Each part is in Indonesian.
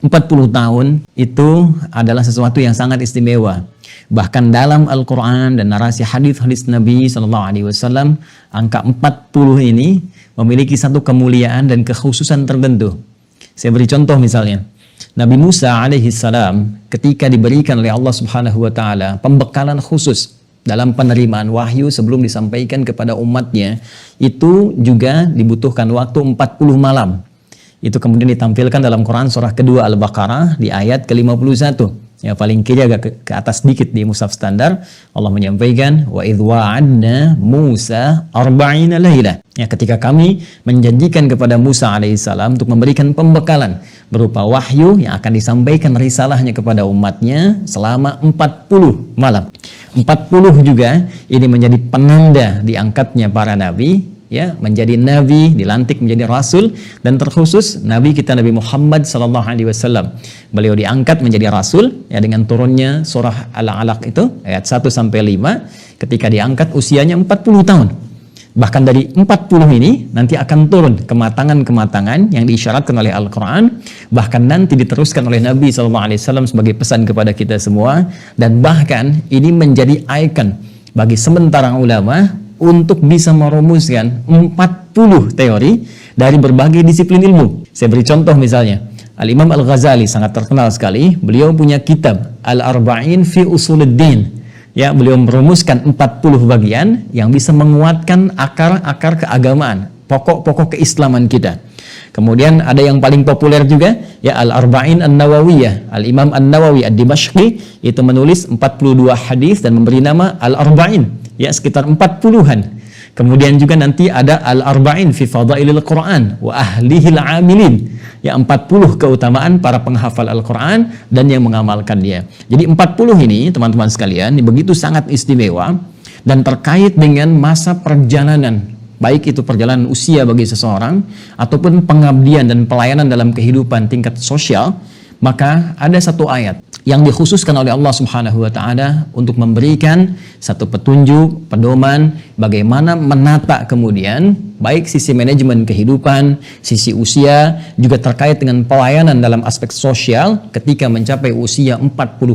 40 tahun itu adalah sesuatu yang sangat istimewa. Bahkan dalam Al-Quran dan narasi hadis-hadis Nabi SAW, angka 40 ini memiliki satu kemuliaan dan kekhususan tertentu. Saya beri contoh misalnya, Nabi Musa alaihissalam ketika diberikan oleh Allah Subhanahu wa Ta'ala pembekalan khusus dalam penerimaan wahyu sebelum disampaikan kepada umatnya, itu juga dibutuhkan waktu 40 malam. Itu kemudian ditampilkan dalam Quran surah kedua Al-Baqarah di ayat ke-51. Ya, paling kiri agak ke atas sedikit di mushaf standar, Allah menyampaikan wa idh wa'adna Musa 40 laila. Ya, ketika kami menjanjikan kepada Musa alaihissalam untuk memberikan pembekalan berupa wahyu yang akan disampaikan risalahnya kepada umatnya selama 40 malam. 40 juga ini menjadi penanda diangkatnya para nabi, ya, menjadi nabi, dilantik menjadi rasul, dan terkhusus nabi kita Nabi Muhammad SAW. Beliau diangkat menjadi rasul ya dengan turunnya surah Al-Alaq itu ayat 1 sampai 5, ketika diangkat usianya 40 tahun. Bahkan dari 40 ini nanti akan turun kematangan-kematangan yang diisyaratkan oleh Al-Quran, bahkan nanti diteruskan oleh Nabi SAW sebagai pesan kepada kita semua, dan bahkan ini menjadi ikon bagi sementara ulama untuk bisa merumuskan 40 teori dari berbagai disiplin ilmu. Saya beri contoh misalnya, Al-Imam Al-Ghazali sangat terkenal sekali, beliau punya kitab Al-Arba'in fi Usuluddin. Ya, beliau merumuskan 40 bagian yang bisa menguatkan akar-akar keagamaan, pokok-pokok keislaman kita. Kemudian ada yang paling populer juga, ya, Al-Arba'in An-Nawawiyah. Al-Imam An-Nawawi Ad-Dimashqi itu menulis 42 hadis dan memberi nama Al-Arba'in, ya, sekitar 40-an. Kemudian juga nanti ada Al-Arba'in fi Fadailil Quran wa Ahlihil Amilin, ya, 40 keutamaan para penghafal Al-Quran dan yang mengamalkan dia. Jadi 40 ini teman-teman sekalian, ini begitu sangat istimewa dan terkait dengan masa perjalanan, baik itu perjalanan usia bagi seseorang ataupun pengabdian dan pelayanan dalam kehidupan tingkat sosial. Maka ada satu ayat yang dikhususkan oleh Allah Subhanahu wa Ta'ala untuk memberikan satu petunjuk, pedoman bagaimana menata kemudian baik sisi manajemen kehidupan, sisi usia, juga terkait dengan pelayanan dalam aspek sosial. Ketika mencapai usia 40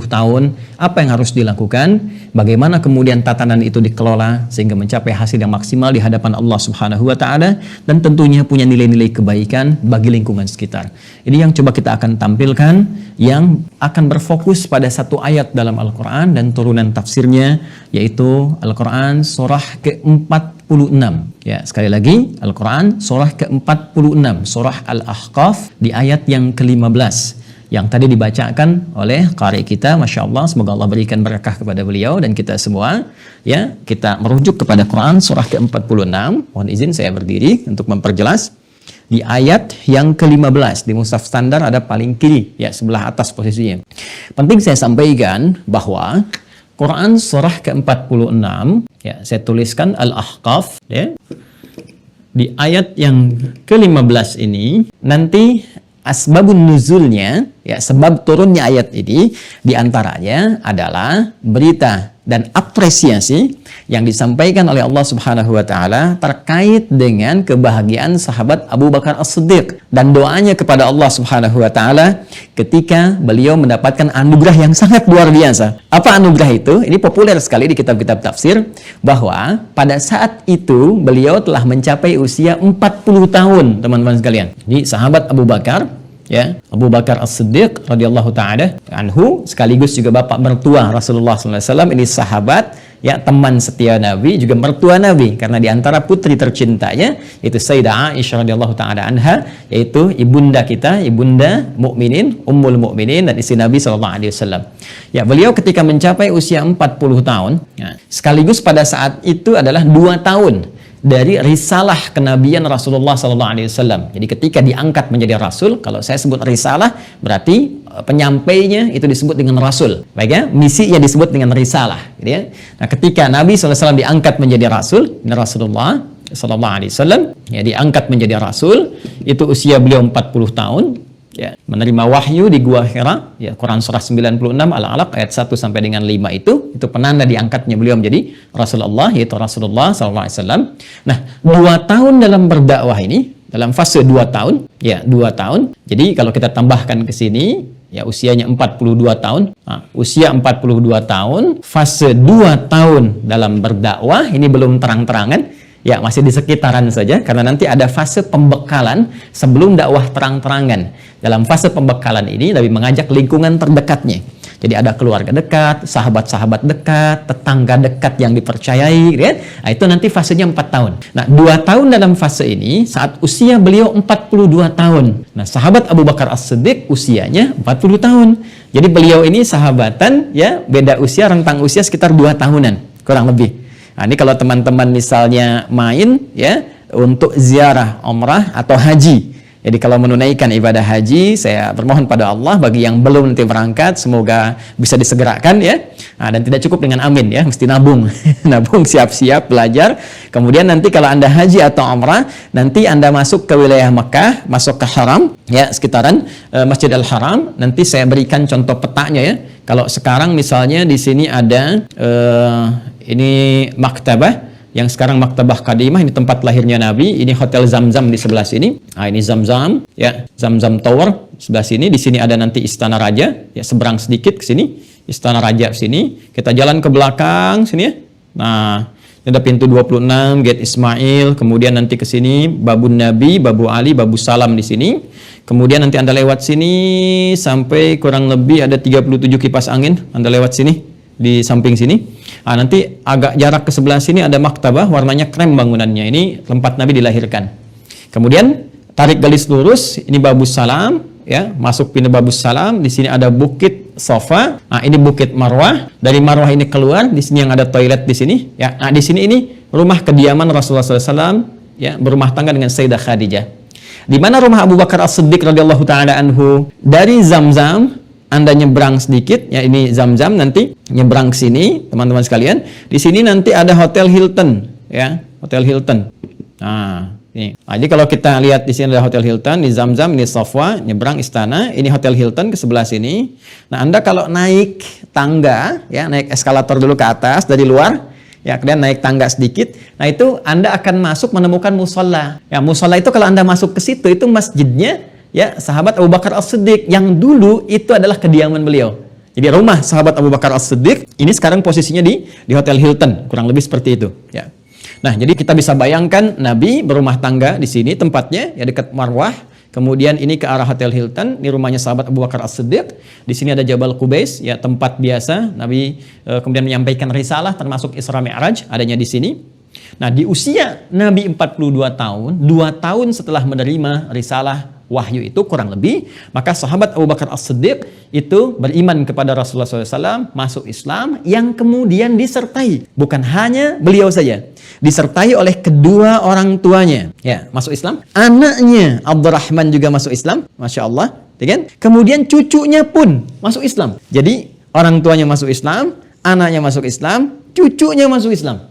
tahun, apa yang harus dilakukan, bagaimana kemudian tatanan itu dikelola sehingga mencapai hasil yang maksimal di hadapan Allah Subhanahu wa Ta'ala, dan tentunya punya nilai-nilai kebaikan bagi lingkungan sekitar. Ini yang coba kita akan tampilkan, yang akan berfokus pada satu ayat dalam Al-Quran dan turunan tafsirnya, yaitu Al-Quran surah ke-46. Ya, sekali lagi, Al-Quran surah ke-46, surah Al-Ahqaf di ayat yang ke-15 yang tadi dibacakan oleh qari kita. Masya Allah, semoga Allah berikan berkah kepada beliau dan kita semua. Ya, kita merujuk kepada Quran surah ke-46. Mohon izin saya berdiri untuk memperjelas. Di ayat yang ke-15 di mushaf standar ada paling kiri, ya, sebelah atas posisinya. Penting saya sampaikan bahwa Quran surah ke-46, ya, saya tuliskan Al-Ahqaf, ya. Di ayat yang ke-15 ini nanti asbabun nuzulnya, ya, sebab turunnya ayat ini diantaranya adalah berita dan apresiasi yang disampaikan oleh Allah Subhanahu wa Ta'ala terkait dengan kebahagiaan sahabat Abu Bakar As-Siddiq dan doanya kepada Allah Subhanahu wa Ta'ala ketika beliau mendapatkan anugerah yang sangat luar biasa. Apa anugerah itu? Ini populer sekali di kitab-kitab tafsir, bahwa pada saat itu beliau telah mencapai usia 40 tahun, teman-teman sekalian. Jadi sahabat Abu Bakar, ya, Abu Bakar As-Siddiq radhiyallahu ta'ala anhu, sekaligus juga bapak mertua Rasulullah SAW, ini sahabat, ya, teman setia Nabi, juga mertua Nabi, karena diantara putri tercintanya itu Sayyidah Aisyah radhiyallahu ta'ala anha, yaitu ibunda kita, ibunda mukminin, ummul mukminin dan istri Nabi SAW. Ya, beliau ketika mencapai usia 40 tahun, ya, sekaligus pada saat itu adalah 2 tahun dari risalah kenabian Rasulullah SAW. Jadi ketika diangkat menjadi rasul, kalau saya sebut risalah berarti penyampainya itu disebut dengan rasul, baik ya, misinya disebut dengan risalah, gitu ya. Nah, ketika Nabi SAW diangkat menjadi rasul, Rasulullah SAW, ya, diangkat menjadi rasul, itu usia beliau 40 tahun. ya, menerima wahyu di Gua Hira, ya, Quran surah 96 Al-Alaq ayat 1 sampai dengan 5 itu penanda diangkatnya beliau menjadi Rasulullah, yaitu Rasulullah SAW. Nah, 2 tahun dalam berdakwah ini, dalam fase 2 tahun, ya 2 tahun. Jadi kalau kita tambahkan ke sini, ya usianya 42 tahun. Nah, usia 42 tahun, fase 2 tahun dalam berdakwah, ini belum terang-terangan. Ya, masih di sekitaran saja, karena nanti ada fase pembekalan sebelum dakwah terang-terangan. Dalam fase pembekalan ini, Nabi mengajak lingkungan terdekatnya. Jadi ada keluarga dekat, sahabat-sahabat dekat, tetangga dekat yang dipercayai, ya. Nah, itu nanti fasenya 4 tahun. Nah, 2 tahun dalam fase ini, saat usia beliau 42 tahun. Nah, sahabat Abu Bakar As-Siddiq usianya 40 tahun. Jadi beliau ini sahabatan, ya, beda usia, rentang usia sekitar 2 tahunan, kurang lebih. Nah, ini kalau teman-teman misalnya main, ya, untuk ziarah umrah atau haji. Jadi kalau menunaikan ibadah haji, saya bermohon pada Allah bagi yang belum nanti berangkat, semoga bisa disegerakan, ya. Nah, dan tidak cukup dengan amin, ya, mesti nabung. Nabung, siap-siap belajar. Kemudian nanti kalau Anda haji atau umrah, nanti Anda masuk ke wilayah Mekah, masuk ke haram, ya, sekitaran Masjid Al-Haram. Nanti saya berikan contoh petanya, ya. Kalau sekarang misalnya di sini ada ini maktabah, yang sekarang Maktabah Kadimah, ini tempat lahirnya Nabi. Ini Hotel Zamzam di sebelah sini. Nah, ini Zamzam, ya, Zamzam Tower sebelah sini. Di sini ada nanti Istana Raja, ya, seberang sedikit ke sini. Istana Raja sini. Kita jalan ke belakang sini, ya. Nah, ada pintu 26, Gate Ismail. Kemudian nanti ke sini Babun Nabi, Babu Ali, Babu Salam di sini. Kemudian nanti Anda lewat sini sampai kurang lebih ada 37 kipas angin. Anda lewat sini di samping sini. Nah, nanti agak jarak ke sebelah sini ada maktabah, warnanya krem bangunannya. Ini tempat Nabi dilahirkan. Kemudian tarik garis lurus, ini Babus Salam, ya, masuk pintu Babus Salam. Di sini ada Bukit Sofa. Nah, ini Bukit Marwah. Dari Marwah ini keluar, di sini yang ada toilet di sini, ya. Nah, di sini ini rumah kediaman Rasulullah SAW, ya, berumah tangga dengan Sayyidah Khadijah. Di mana rumah Abu Bakar As-Siddiq radhiyallahu taala anhu? Dari Zamzam Anda nyebrang sedikit, ya, ini Zamzam, nanti nyebrang ke sini, teman-teman sekalian. Di sini nanti ada Hotel Hilton, ya, Hotel Hilton. Nah, ini. Nah, jadi kalau kita lihat di sini ada Hotel Hilton, di Zamzam, ini Safwa, nyebrang istana, ini Hotel Hilton ke sebelah sini. Nah, Anda kalau naik tangga, ya, naik eskalator dulu ke atas dari luar, ya, kemudian naik tangga sedikit. Nah, itu Anda akan masuk menemukan musola. Ya, musola itu kalau Anda masuk ke situ, itu masjidnya, ya, sahabat Abu Bakar As-Siddiq yang dulu itu adalah kediaman beliau. Jadi rumah sahabat Abu Bakar As-Siddiq ini sekarang posisinya di Hotel Hilton, kurang lebih seperti itu, ya. Nah, jadi kita bisa bayangkan Nabi berumah tangga di sini tempatnya, ya, dekat Marwah. Kemudian ini ke arah Hotel Hilton, ini rumahnya sahabat Abu Bakar As-Siddiq. Di sini ada Jabal Qubais, ya, tempat biasa Nabi kemudian menyampaikan risalah termasuk Isra Mi'raj adanya di sini. Nah, di usia Nabi 42 tahun, 2 tahun setelah menerima risalah wahyu itu kurang lebih, maka sahabat Abu Bakar As-Siddiq itu beriman kepada Rasulullah SAW, masuk Islam, yang kemudian disertai, bukan hanya beliau saja, disertai oleh kedua orang tuanya, ya, masuk Islam. Anaknya Abdurrahman juga masuk Islam, Masya Allah, kan? Kemudian cucunya pun masuk Islam. Jadi orang tuanya masuk Islam, anaknya masuk Islam, cucunya masuk Islam.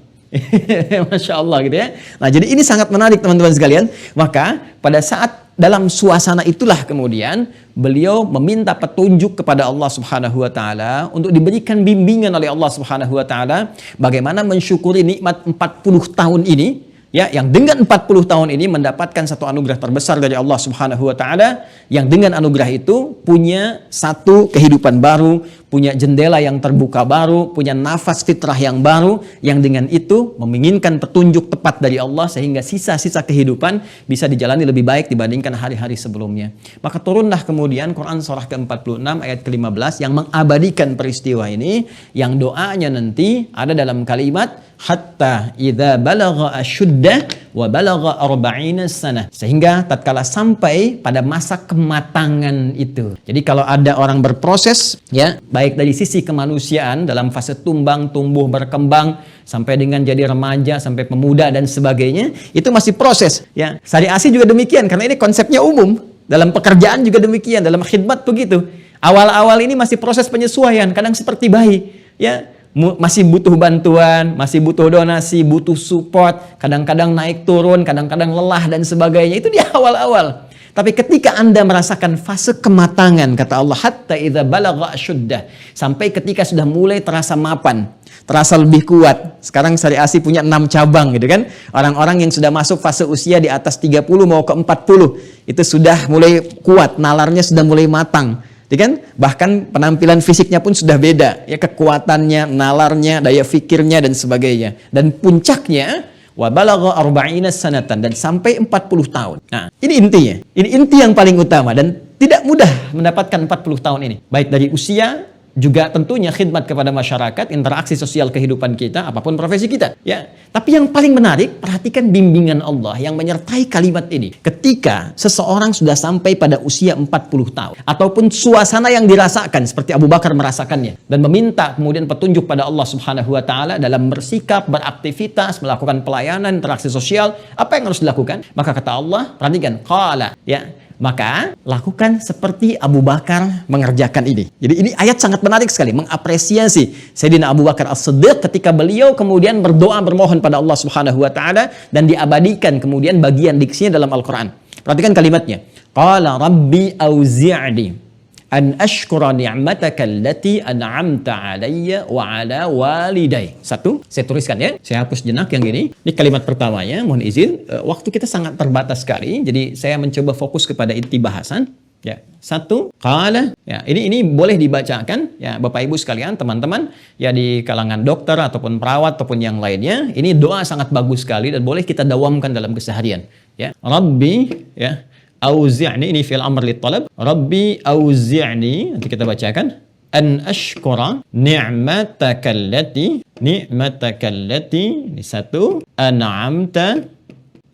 Masya Allah, gitu, ya. Nah, jadi ini sangat menarik, teman-teman sekalian. Maka pada saat dalam suasana itulah kemudian beliau meminta petunjuk kepada Allah Subhanahu wa taala untuk diberikan bimbingan oleh Allah Subhanahu wa taala bagaimana mensyukuri nikmat 40 tahun ini, ya, yang dengan 40 tahun ini mendapatkan satu anugerah terbesar dari Allah Subhanahu wa taala, yang dengan anugerah itu punya satu kehidupan baru, punya jendela yang terbuka baru, punya nafas fitrah yang baru, yang dengan itu menginginkan petunjuk tepat dari Allah sehingga sisa-sisa kehidupan bisa dijalani lebih baik dibandingkan hari-hari sebelumnya. Maka turunlah kemudian Quran surah ke-46 ayat ke-15 yang mengabadikan peristiwa ini, yang doanya nanti ada dalam kalimat hatta idza balagha asyuddah wa balagha arba'ina sanah, sehingga tatkala sampai pada masa kematangan itu. Jadi kalau ada orang berproses, ya, baik dari sisi kemanusiaan dalam fase tumbang, tumbuh, berkembang sampai dengan jadi remaja, sampai pemuda dan sebagainya, itu masih proses, ya. Syariah juga demikian, karena ini konsepnya umum. Dalam pekerjaan juga demikian, dalam khidmat begitu. Awal-awal ini masih proses penyesuaian, kadang seperti bayi, ya. Masih butuh bantuan, masih butuh donasi, butuh support, kadang-kadang naik turun, kadang-kadang lelah dan sebagainya. Itu di awal-awal. Tapi ketika Anda merasakan fase kematangan, kata Allah, hatta idza balagha asyuddah, sampai ketika sudah mulai terasa mapan, terasa lebih kuat. Sekarang Syariah Asih punya 6 cabang gitu kan. Orang-orang yang sudah masuk fase usia di atas 30 mau ke 40, itu sudah mulai kuat, nalarnya sudah mulai matang. Kan? Bahkan penampilan fisiknya pun sudah beda, ya, kekuatannya, nalarnya, daya fikirnya dan sebagainya. Dan puncaknya wa balagha arba'ina sanatan, dan sampai 40 tahun. Nah, ini intinya. Ini inti yang paling utama, dan tidak mudah mendapatkan 40 tahun ini. Baik dari usia, juga tentunya khidmat kepada masyarakat, interaksi sosial kehidupan kita, apapun profesi kita, ya. Tapi yang paling menarik, perhatikan bimbingan Allah yang menyertai kalimat ini. Ketika seseorang sudah sampai pada usia 40 tahun, ataupun suasana yang dirasakan seperti Abu Bakar merasakannya, dan meminta kemudian petunjuk pada Allah Subhanahu wa taala dalam bersikap, beraktivitas, melakukan pelayanan, interaksi sosial, apa yang harus dilakukan? Maka kata Allah, perhatikan, qala, ya, maka lakukan seperti Abu Bakar mengerjakan ini. Jadi ini ayat sangat menarik sekali, mengapresiasi Sayyidina Abu Bakar As-Siddiq ketika beliau kemudian berdoa bermohon pada Allah Subhanahu wa taala, dan diabadikan kemudian bagian diksinya dalam Al-Qur'an. Perhatikan kalimatnya. Qala rabbi auzi'ni an ashkura ni'mataka allati an'amta alayya wa ala waliday. Satu, saya tuliskan ya. Saya hapus jenak yang ini. Ini kalimat pertamanya, mohon izin. Waktu kita sangat terbatas sekali, jadi saya mencoba fokus kepada inti bahasan. Ya, satu, qala, ya, ini boleh dibacakan ya Bapak Ibu sekalian, teman-teman ya di kalangan dokter ataupun perawat ataupun yang lainnya. Ini doa sangat bagus sekali dan boleh kita dawamkan dalam keseharian. Ya, Rabbi, ya, auzi'ni, ini fi'il amr lit talab. Rabbi auzi'ni, nanti kita bacakan, an ashkura ni'mataka allati, ini satu, an'amta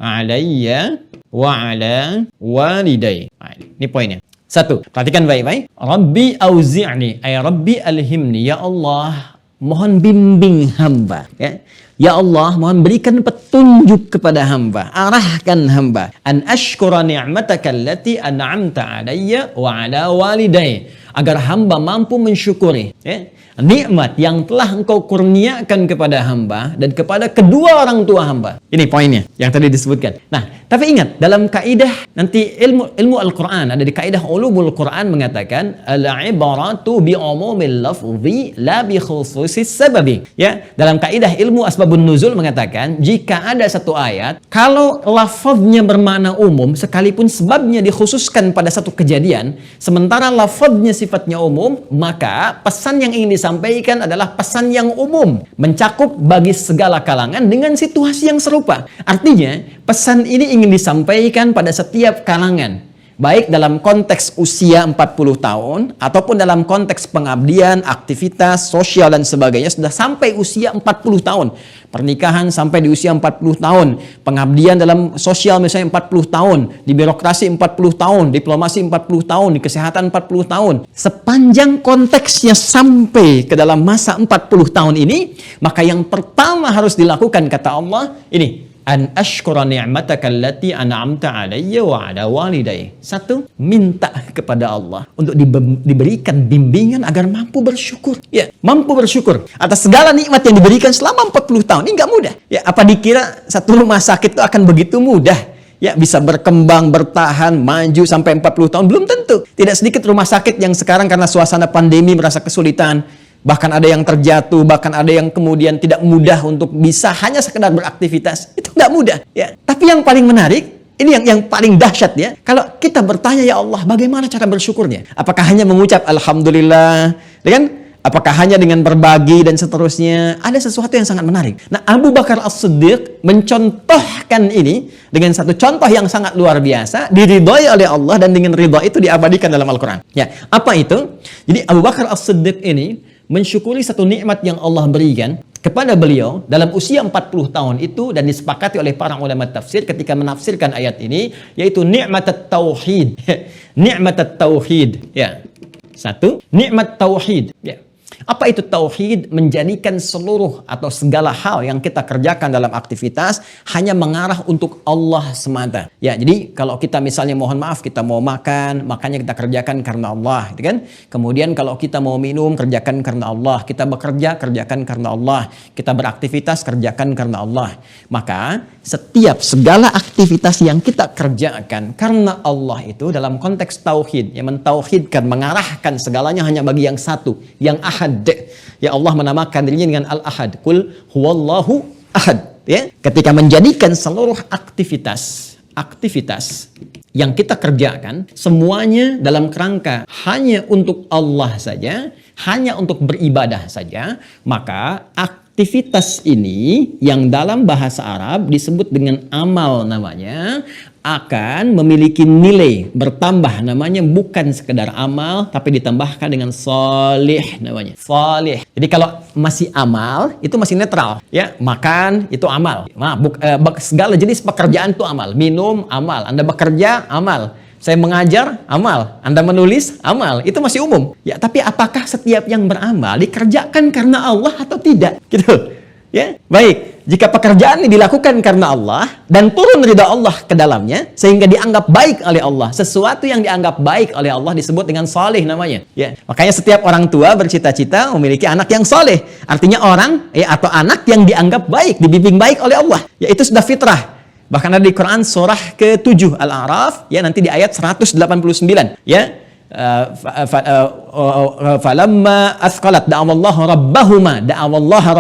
alayya wa ala waliday. Ini poinnya. Satu, perhatikan baik-baik. Rabbi auzi'ni, ay Rabbi alhimni, ya Allah, mohon bimbing hamba, ya. Ya Allah, mohon berikan petunjuk kepada hamba, arahkan hamba, an ashkura ni'mataka allati an'amta alayya wa ala waliday, agar hamba mampu mensyukuri, ya, nikmat yang telah engkau kurniakan kepada hamba dan kepada kedua orang tua hamba. Ini poinnya yang tadi disebutkan. Nah, tapi ingat, dalam kaidah nanti ilmu Al-Quran, ada di kaidah ulumul Quran mengatakan al-ibaratu bi umumil lafzi la bi khususis sababi. Ya, dalam kaidah ilmu asbabun nuzul mengatakan jika ada satu ayat, kalau lafaznya bermakna umum sekalipun sebabnya dikhususkan pada satu kejadian, sementara lafaznya sifatnya umum, maka pesan yang ingin disampaikan adalah pesan yang umum, mencakup bagi segala kalangan dengan situasi yang serupa. Artinya, pesan ini ingin disampaikan pada setiap kalangan, baik dalam konteks usia 40 tahun ataupun dalam konteks pengabdian, aktivitas sosial dan sebagainya sudah sampai usia 40 tahun. Pernikahan sampai di usia 40 tahun, pengabdian dalam sosial misalnya 40 tahun, di birokrasi 40 tahun, diplomasi 40 tahun, di kesehatan 40 tahun. Sepanjang konteksnya sampai ke dalam masa 40 tahun ini, maka yang pertama harus dilakukan, kata Allah, ini, an ashkura ni'mataka allati an'amta alayya wa ala waliday. Satu, minta kepada Allah untuk diberikan bimbingan agar mampu bersyukur. Ya, mampu bersyukur atas segala nikmat yang diberikan selama 40 tahun. Ini nggak mudah. Ya, apa dikira satu rumah sakit itu akan begitu mudah? Ya, bisa berkembang, bertahan, maju sampai 40 tahun? Belum tentu. Tidak sedikit rumah sakit yang sekarang karena suasana pandemi merasa kesulitan. Bahkan ada yang terjatuh, bahkan ada yang kemudian tidak mudah untuk bisa hanya sekedar beraktivitas. Itu nggak mudah, ya. Tapi yang paling menarik, ini yang paling dahsyat, ya. Kalau kita bertanya, ya Allah, bagaimana cara bersyukurnya? Apakah hanya mengucap Alhamdulillah, kan? Apakah hanya dengan berbagi dan seterusnya? Ada sesuatu yang sangat menarik. Nah, Abu Bakar As-Siddiq mencontohkan ini dengan satu contoh yang sangat luar biasa, diridhoi oleh Allah dan dengan ridha itu diabadikan dalam Al-Quran. Ya, apa itu? Jadi Abu Bakar As-Siddiq ini mensyukuri satu nikmat yang Allah berikan kepada beliau dalam usia 40 tahun itu, dan disepakati oleh para ulama tafsir ketika menafsirkan ayat ini, yaitu nikmat tauhid. Nikmat tauhid, ya. Satu, nikmat tauhid, ya. Apa itu tauhid? Menjadikan seluruh atau segala hal yang kita kerjakan dalam aktivitas hanya mengarah untuk Allah semata. Ya, jadi kalau kita misalnya mohon maaf kita mau makan, makanya kita kerjakan karena Allah, gitu kan? Kemudian kalau kita mau minum, kerjakan karena Allah. Kita bekerja, kerjakan karena Allah. Kita beraktivitas, kerjakan karena Allah. Maka setiap segala aktivitas yang kita kerjakan karena Allah itu dalam konteks tauhid, yang mentauhidkan, mengarahkan segalanya hanya bagi yang satu, yang ahad. Ya, Allah menamakan dirinya dengan al-ahad. Qul huwallahu ahad. Ya, ketika menjadikan seluruh aktivitas yang kita kerjakan semuanya dalam kerangka hanya untuk Allah saja, hanya untuk beribadah saja, maka aktivitas ini yang dalam bahasa Arab disebut dengan amal namanya, akan memiliki nilai bertambah namanya, bukan sekedar amal tapi ditambahkan dengan salih namanya. Salih. Jadi kalau masih amal itu masih netral, ya. Makan itu amal. Segala jenis pekerjaan itu amal. Minum amal. Anda bekerja amal. Saya mengajar amal. Anda menulis amal. Itu masih umum. Ya, tapi apakah setiap yang beramal dikerjakan karena Allah atau tidak? Gitu. Ya, baik. Jika pekerjaan ini dilakukan karena Allah dan turun ridha Allah ke dalamnya sehingga dianggap baik oleh Allah, sesuatu yang dianggap baik oleh Allah disebut dengan saleh namanya. Ya, makanya setiap orang tua bercita-cita memiliki anak yang saleh. Artinya orang atau anak yang dianggap baik, dibimbing baik oleh Allah. Ya, itu sudah fitrah. Bahkan ada di Quran surah ke-7 Al-A'raf, ya, nanti di ayat 189, ya. Falamma athqalat da'awallaha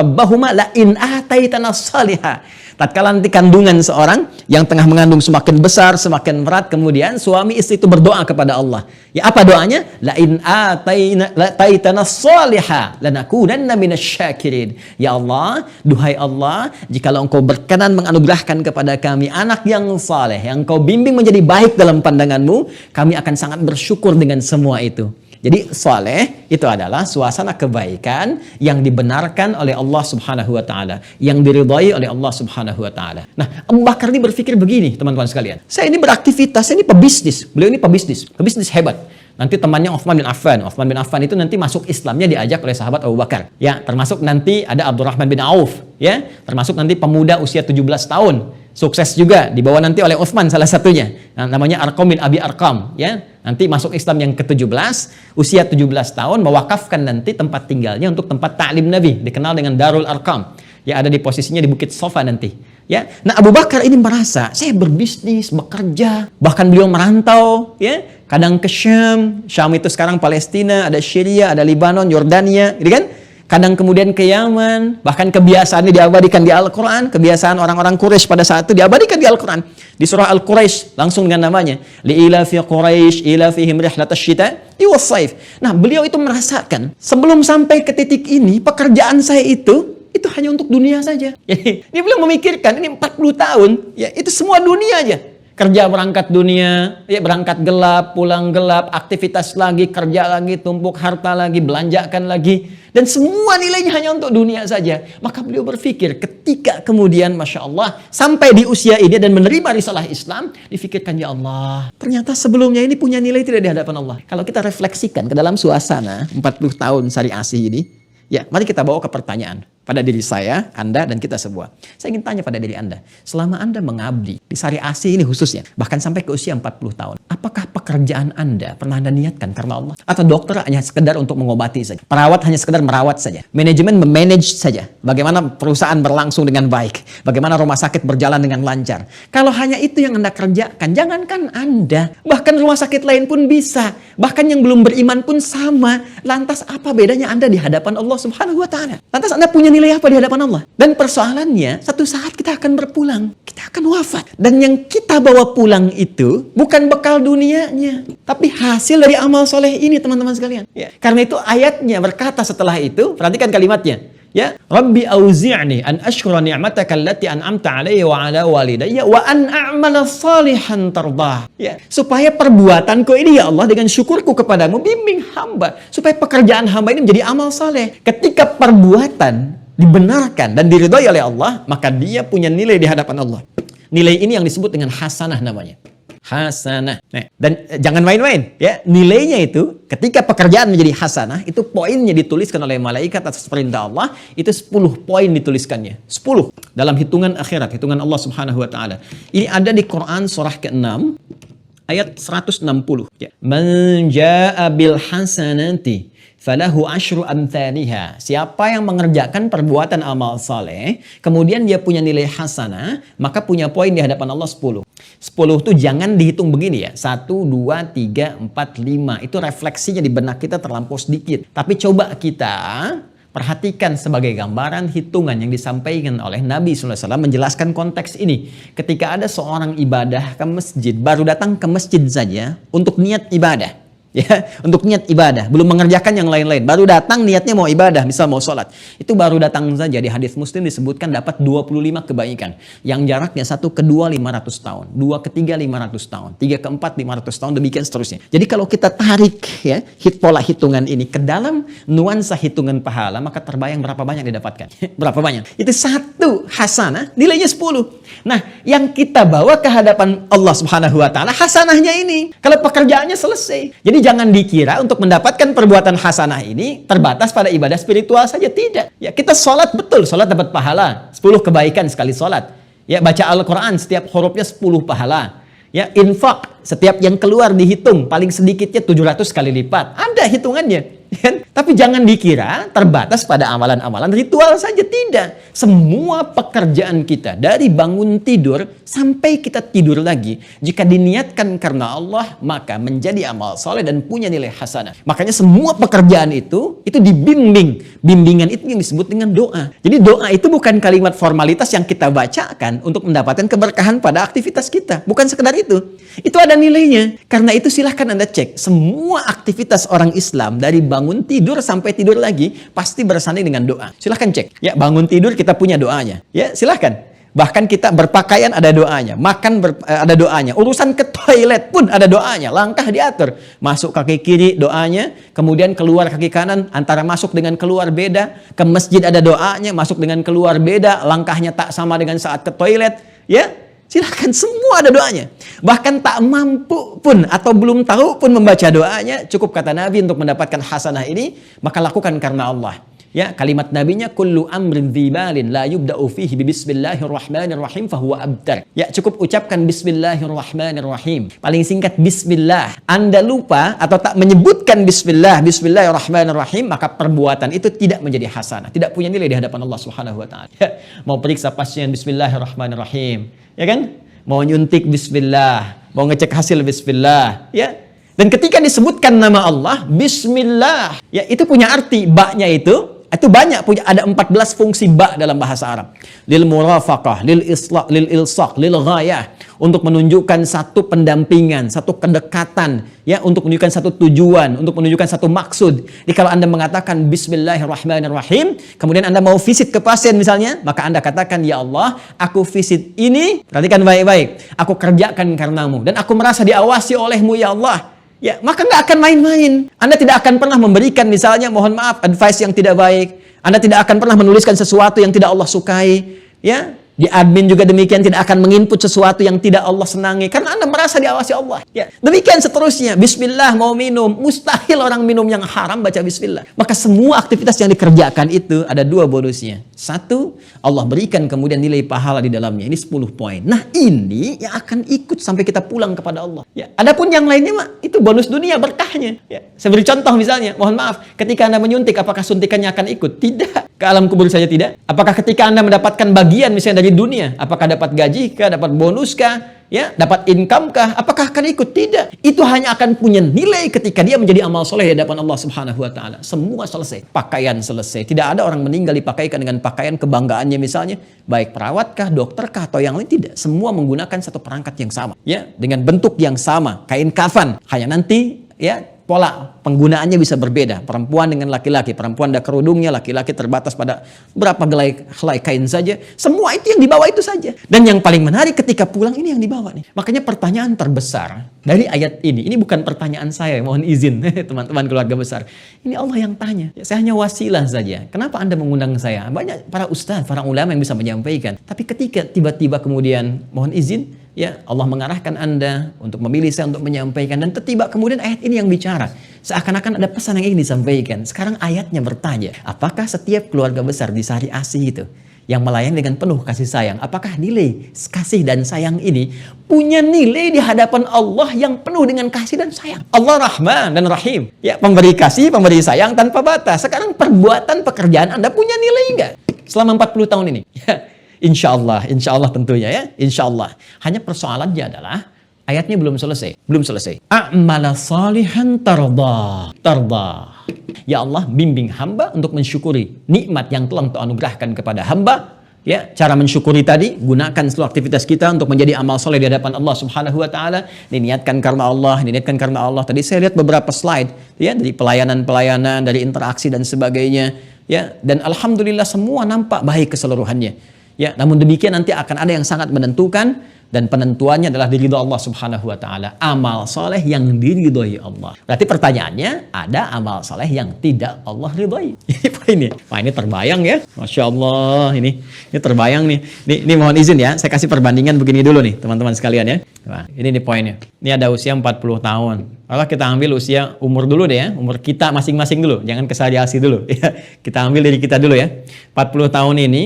rabbahuma la in ataitana salihah. Tatkala nanti kandungan seorang yang tengah mengandung semakin besar, semakin berat, kemudian suami istri itu berdoa kepada Allah. Ya, apa doanya? La in ataitana salihah lanakunanna minasyakirin. Ya Allah, duhai Allah, jikalau Engkau berkenan menganugerahkan kepada kami anak yang saleh, yang Engkau bimbing menjadi baik dalam pandangan-Mu, kami akan sangat bersyukur dengan semua itu. Jadi saleh itu adalah suasana kebaikan yang dibenarkan oleh Allah Subhanahu wa taala, yang diridhai oleh Allah Subhanahu wa taala. Nah, Abu Bakar ini berpikir begini, teman-teman sekalian. Saya ini beraktivitas, saya ini pebisnis. Beliau ini pebisnis hebat. Nanti temannya Uthman bin Affan. Uthman bin Affan itu nanti masuk Islamnya diajak oleh sahabat Abu Bakar. Ya, termasuk nanti ada Abdurrahman bin Auf, ya. Termasuk nanti pemuda usia 17 tahun. Sukses juga dibawa nanti oleh Uthman salah satunya. Nah, namanya Arqam bin Abi Arqam, ya. Nanti masuk Islam yang ke-17, usia 17 tahun, mewakafkan nanti tempat tinggalnya untuk tempat ta'lim Nabi, dikenal dengan Darul Arqam. Ya, ada di posisinya di Bukit Sofa nanti. Ya. Nah, Abu Bakar ini merasa, saya berbisnis, bekerja, bahkan beliau merantau, ya. Kadang ke Syam itu sekarang Palestina, ada Syria, ada Libanon, Yordania, gitu kan? Kadang kemudian ke Yaman, bahkan kebiasaannya diabadikan di Al-Quran, kebiasaan orang-orang Quraisy pada saat itu diabadikan di Al-Quran. Di surah Al-Quraisy, langsung dengan namanya. Li'ilafi Quraisy, ilafihim rihlatash syita'i was-saif. Nah, beliau itu merasakan, sebelum sampai ke titik ini, pekerjaan saya itu hanya untuk dunia saja. Jadi, dia belum memikirkan, ini 40 tahun, ya itu semua dunia aja. Kerja berangkat dunia, ya berangkat gelap, pulang gelap, aktivitas lagi, kerja lagi, tumpuk harta lagi, belanjakan lagi. Dan semua nilainya hanya untuk dunia saja. Maka beliau berpikir ketika kemudian Masya Allah sampai di usia ini dan menerima risalah Islam, difikirkan, ya Allah, ternyata sebelumnya ini punya nilai tidak di hadapan Allah. Kalau kita refleksikan ke dalam suasana 40 tahun Syariah Asih ini, ya mari kita bawa ke pertanyaan pada diri saya, Anda, dan kita semua. Saya ingin tanya pada diri Anda, selama Anda mengabdi di Syariah Asih ini khususnya, bahkan sampai ke usia 40 tahun, apakah pekerjaan Anda pernah Anda niatkan karena Allah? Atau dokter hanya sekedar untuk mengobati saja? Perawat hanya sekedar merawat saja? Manajemen memanage saja? Bagaimana perusahaan berlangsung dengan baik? Bagaimana rumah sakit berjalan dengan lancar? Kalau hanya itu yang Anda kerjakan, jangankan Anda, bahkan rumah sakit lain pun bisa. Bahkan yang belum beriman pun sama. Lantas apa bedanya Anda di hadapan Allah Subhanahu wa Ta'ala? Lantas Anda punya nilai apa di hadapan Allah? Dan persoalannya, satu saat kita akan berpulang. Kita akan wafat. Dan yang kita bawa pulang itu bukan bekal dunianya, tapi hasil dari amal soleh ini, teman-teman sekalian. Ya. Karena itu ayatnya berkata setelah itu, perhatikan kalimatnya. Ya, Rabbi auzi'ni an ashkura ni'mataka allati an'amta 'alayya wa 'ala walidayya wa an a'mala salihan tardah. Ya, supaya perbuatanku ini ya Allah dengan syukurku kepadamu bimbing hamba supaya pekerjaan hamba ini menjadi amal saleh. Ketika perbuatan dibenarkan dan diridhai oleh Allah, maka dia punya nilai di hadapan Allah. Nilai ini yang disebut dengan hasanah namanya. hasanah. Nah, dan jangan main-main ya. Nilainya itu ketika pekerjaan menjadi hasanah, itu poinnya dituliskan oleh malaikat atas perintah Allah, itu 10 poin dituliskannya. 10 dalam hitungan akhirat, hitungan Allah Subhanahu wa taala. Ini ada di Quran surah ke-6 ayat 160 ya. Man jaa bil hasanati falahu asyru amthaliha. Siapa yang mengerjakan perbuatan amal saleh, kemudian dia punya nilai hasanah, maka punya poin di hadapan Allah 10. 10 itu jangan dihitung begini ya. 1, 2, 3, 4, 5. Itu refleksinya di benak kita terlampau sedikit. Tapi coba kita perhatikan sebagai gambaran hitungan yang disampaikan oleh Nabi SAW menjelaskan konteks ini. Ketika ada seorang ibadah ke masjid, baru datang ke masjid saja untuk niat ibadah. Ya, untuk niat ibadah, belum mengerjakan yang lain-lain. Baru datang niatnya mau ibadah, misal mau sholat. Itu baru datang saja, di hadis Muslim disebutkan dapat 25 kebaikan. Yang jaraknya 1 ke 2 500 tahun, 2 ke 3 500 tahun, 3 ke 4 500 tahun, demikian seterusnya. Jadi kalau kita tarik ya pola hitungan ini ke dalam nuansa hitungan pahala, maka terbayang berapa banyak didapatkan. Berapa banyak? Itu 1 hasanah, nilainya 10. Nah, yang kita bawa ke hadapan Allah Subhanahu wa taala hasanahnya ini. Kalau pekerjaannya selesai. Jadi jangan dikira untuk mendapatkan perbuatan hasanah ini terbatas pada ibadah spiritual saja. Tidak. Ya, kita sholat betul, sholat dapat pahala. 10 kebaikan sekali sholat. Ya, baca Al-Quran setiap hurufnya 10 pahala. Ya, infak setiap yang keluar dihitung paling sedikitnya 700 kali lipat. Ada hitungannya. Tapi jangan dikira terbatas pada amalan-amalan ritual saja. Tidak. Semua pekerjaan kita dari bangun tidur sampai kita tidur lagi, jika diniatkan karena Allah, maka menjadi amal soleh dan punya nilai hasanah. Makanya semua pekerjaan itu dibimbing. Bimbingan itu yang disebut dengan doa. Jadi doa itu bukan kalimat formalitas yang kita bacakan untuk mendapatkan keberkahan pada aktivitas kita. Bukan sekedar itu. Itu ada nilainya. Karena itu silahkan Anda cek. Semua aktivitas orang Islam dari bangun tidur sampai tidur lagi pasti bersanding dengan doa. Silahkan cek. Ya, bangun tidur kita punya doanya. Ya, silahkan. Bahkan kita berpakaian ada doanya, makan ada doanya, urusan ke toilet pun ada doanya, langkah diatur. Masuk kaki kiri doanya, kemudian keluar kaki kanan, antara masuk dengan keluar beda, ke masjid ada doanya, masuk dengan keluar beda, langkahnya tak sama dengan saat ke toilet. Ya, silahkan, semua ada doanya. Bahkan tak mampu pun atau belum tahu pun membaca doanya, cukup kata Nabi untuk mendapatkan hasanah ini, maka lakukan karena Allah. Ya, kalimat nabinya kullu amrin dzibalin la yubda'u fihi bismillahirrahmanirrahim fahuwa abtar. Ya, cukup ucapkan bismillahirrahmanirrahim. Paling singkat bismillah. Anda lupa atau tak menyebutkan bismillahirrahmanirrahim, maka perbuatan itu tidak menjadi hasanah, tidak punya nilai di hadapan Allah Subhanahu wa taala. Ya, mau periksa pasien bismillahirrahmanirrahim, ya kan? Mau nyuntik bismillah, mau ngecek hasil bismillah, ya. Dan ketika disebutkan nama Allah, bismillah, ya itu punya arti, ba-nya itu banyak, punya ada 14 fungsi ba dalam bahasa Arab. Lil murafaqah, lil islah, lil ilsaq, lil ghayah, untuk menunjukkan satu pendampingan, satu kedekatan, ya, untuk menunjukkan satu tujuan, untuk menunjukkan satu maksud. Jadi kalau Anda mengatakan bismillahirrahmanirrahim, kemudian Anda mau visit ke pasien misalnya, maka Anda katakan, ya Allah, aku visit ini, perhatikan baik-baik, aku kerjakan karenamu, dan aku merasa diawasi olehmu ya Allah. Ya, maka nggak akan main-main. Anda tidak akan pernah memberikan misalnya, mohon maaf, advice yang tidak baik. Anda tidak akan pernah menuliskan sesuatu yang tidak Allah sukai. Ya, di admin juga demikian, tidak akan menginput sesuatu yang tidak Allah senangi, karena Anda merasa diawasi Allah. Ya, demikian seterusnya. Bismillah mau minum, mustahil orang minum yang haram baca bismillah. Maka semua aktivitas yang dikerjakan itu ada 2 bonusnya. 1, Allah berikan kemudian nilai pahala di dalamnya. Ini 10 poin. Nah, ini yang akan ikut sampai kita pulang kepada Allah. Ya, adapun yang lainnya mah itu bonus dunia berkahnya. Ya, saya beri contoh misalnya, mohon maaf, ketika Anda menyuntik, apakah suntikannya akan ikut? Tidak. Ke alam kubur saja tidak. Apakah ketika Anda mendapatkan bagian misalnya dari dunia, apakah dapat gaji kah, dapat bonus kah, ya, dapat income kah, apakah akan ikut? Tidak. Itu hanya akan punya nilai ketika dia menjadi amal soleh di hadapan Allah Subhanahu wa taala. Semua selesai. Pakaian selesai. Tidak ada orang meninggal dipakaikan dengan pakaian kebanggaannya misalnya, baik perawat kah, dokter kah, atau yang lain. Tidak. Semua menggunakan satu perangkat yang sama, ya, dengan bentuk yang sama, kain kafan. Hanya nanti, ya, pola penggunaannya bisa berbeda. Perempuan dengan laki-laki, perempuan ada kerudungnya, laki-laki terbatas pada berapa helai kain saja. Semua itu yang dibawa itu saja. Dan yang paling menarik ketika pulang ini yang dibawa nih. Makanya pertanyaan terbesar dari ayat ini bukan pertanyaan saya, mohon izin teman-teman keluarga besar. Ini Allah yang tanya. Ya, saya hanya wasilah saja. Kenapa Anda mengundang saya? Banyak para ustaz, para ulama yang bisa menyampaikan. Tapi ketika tiba-tiba kemudian mohon izin, ya Allah mengarahkan Anda untuk memilih saya untuk menyampaikan, dan tiba kemudian ayat ini yang bicara. Seakan-akan ada pesan yang ingin disampaikan. Sekarang ayatnya bertanya, apakah setiap keluarga besar di Sari Asih itu yang melayani dengan penuh kasih sayang, apakah nilai kasih dan sayang ini punya nilai di hadapan Allah yang penuh dengan kasih dan sayang? Allah Rahman dan Rahim, ya, pemberi kasih, pemberi sayang tanpa batas. Sekarang perbuatan, pekerjaan Anda punya nilai enggak selama 40 tahun ini? Ya, insya Allah tentunya, ya, insya Allah. Hanya persoalannya adalah ayatnya belum selesai. A'mala salihan tarda. Ya Allah, bimbing hamba untuk mensyukuri nikmat yang telah Engkau anugerahkan kepada hamba. Ya, cara mensyukuri tadi, gunakan seluruh aktivitas kita untuk menjadi amal soleh di hadapan Allah Subhanahu wa taala. Diniatkan karena Allah, Tadi saya lihat beberapa slide, ya, dari pelayanan, dari interaksi dan sebagainya, ya. Dan alhamdulillah semua nampak baik keseluruhannya. Ya, namun demikian nanti akan ada yang sangat menentukan, dan penentuannya adalah diridhoi Allah Subhanahu wa taala. Amal soleh yang diridhoi Allah. Berarti pertanyaannya, ada amal soleh yang tidak Allah ridhoi. Ini poinnya. Wah, ini terbayang ya. Masya Allah, ini terbayang nih. Ini mohon izin ya, saya kasih perbandingan begini dulu nih teman-teman sekalian ya. Nah, ini nih poinnya. Ini ada usia 40 tahun. Kalau kita ambil usia umur dulu deh ya, umur kita masing-masing dulu, jangan kesariasi dulu. Ya, kita ambil dari kita dulu ya. 40 tahun ini,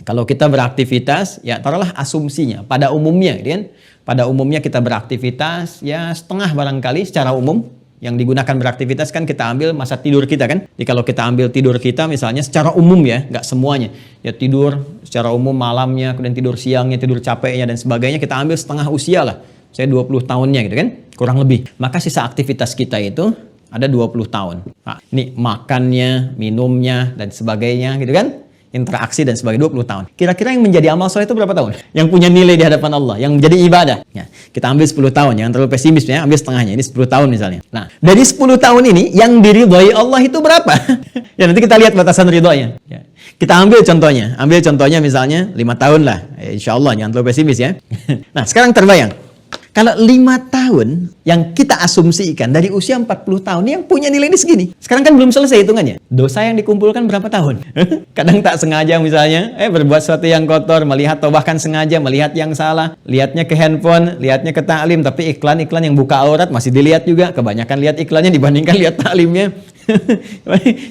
kalau kita beraktivitas, ya taruhlah asumsinya, pada umumnya, gitu kan? Pada umumnya kita beraktivitas, ya setengah barangkali secara umum, yang digunakan beraktivitas kan kita ambil masa tidur kita kan. Jadi kalau kita ambil tidur kita misalnya secara umum ya, nggak semuanya. Ya tidur secara umum malamnya, kemudian tidur siangnya, tidur capeknya dan sebagainya, kita ambil setengah usia lah. Saya 20 tahunnya gitu kan, kurang lebih. Maka sisa aktivitas kita itu ada 20 tahun. Nah, ini makannya, minumnya, dan sebagainya gitu kan. Interaksi dan sebagainya 20 tahun. Kira-kira yang menjadi amal soleh itu berapa tahun? Yang punya nilai di hadapan Allah, yang menjadi ibadah. Ya, kita ambil 10 tahun, jangan terlalu pesimis ya, ambil setengahnya, ini 10 tahun misalnya. Nah, dari 10 tahun ini, yang diridhoi Allah itu berapa? Ya, nanti kita lihat batasan ridhonya. Ya. Kita ambil contohnya misalnya 5 tahun lah. Insya Allah, jangan terlalu pesimis ya. Nah, sekarang terbayang. Kalau 5 tahun yang kita asumsikan dari usia 40 tahun yang punya nilai ini segini. Sekarang kan belum selesai hitungannya. Dosa yang dikumpulkan berapa tahun? Kadang tak sengaja misalnya, berbuat sesuatu yang kotor, melihat atau bahkan sengaja melihat yang salah, lihatnya ke handphone, lihatnya ke taklim, tapi iklan-iklan yang buka aurat masih dilihat juga. Kebanyakan lihat iklannya dibandingkan lihat taklimnya.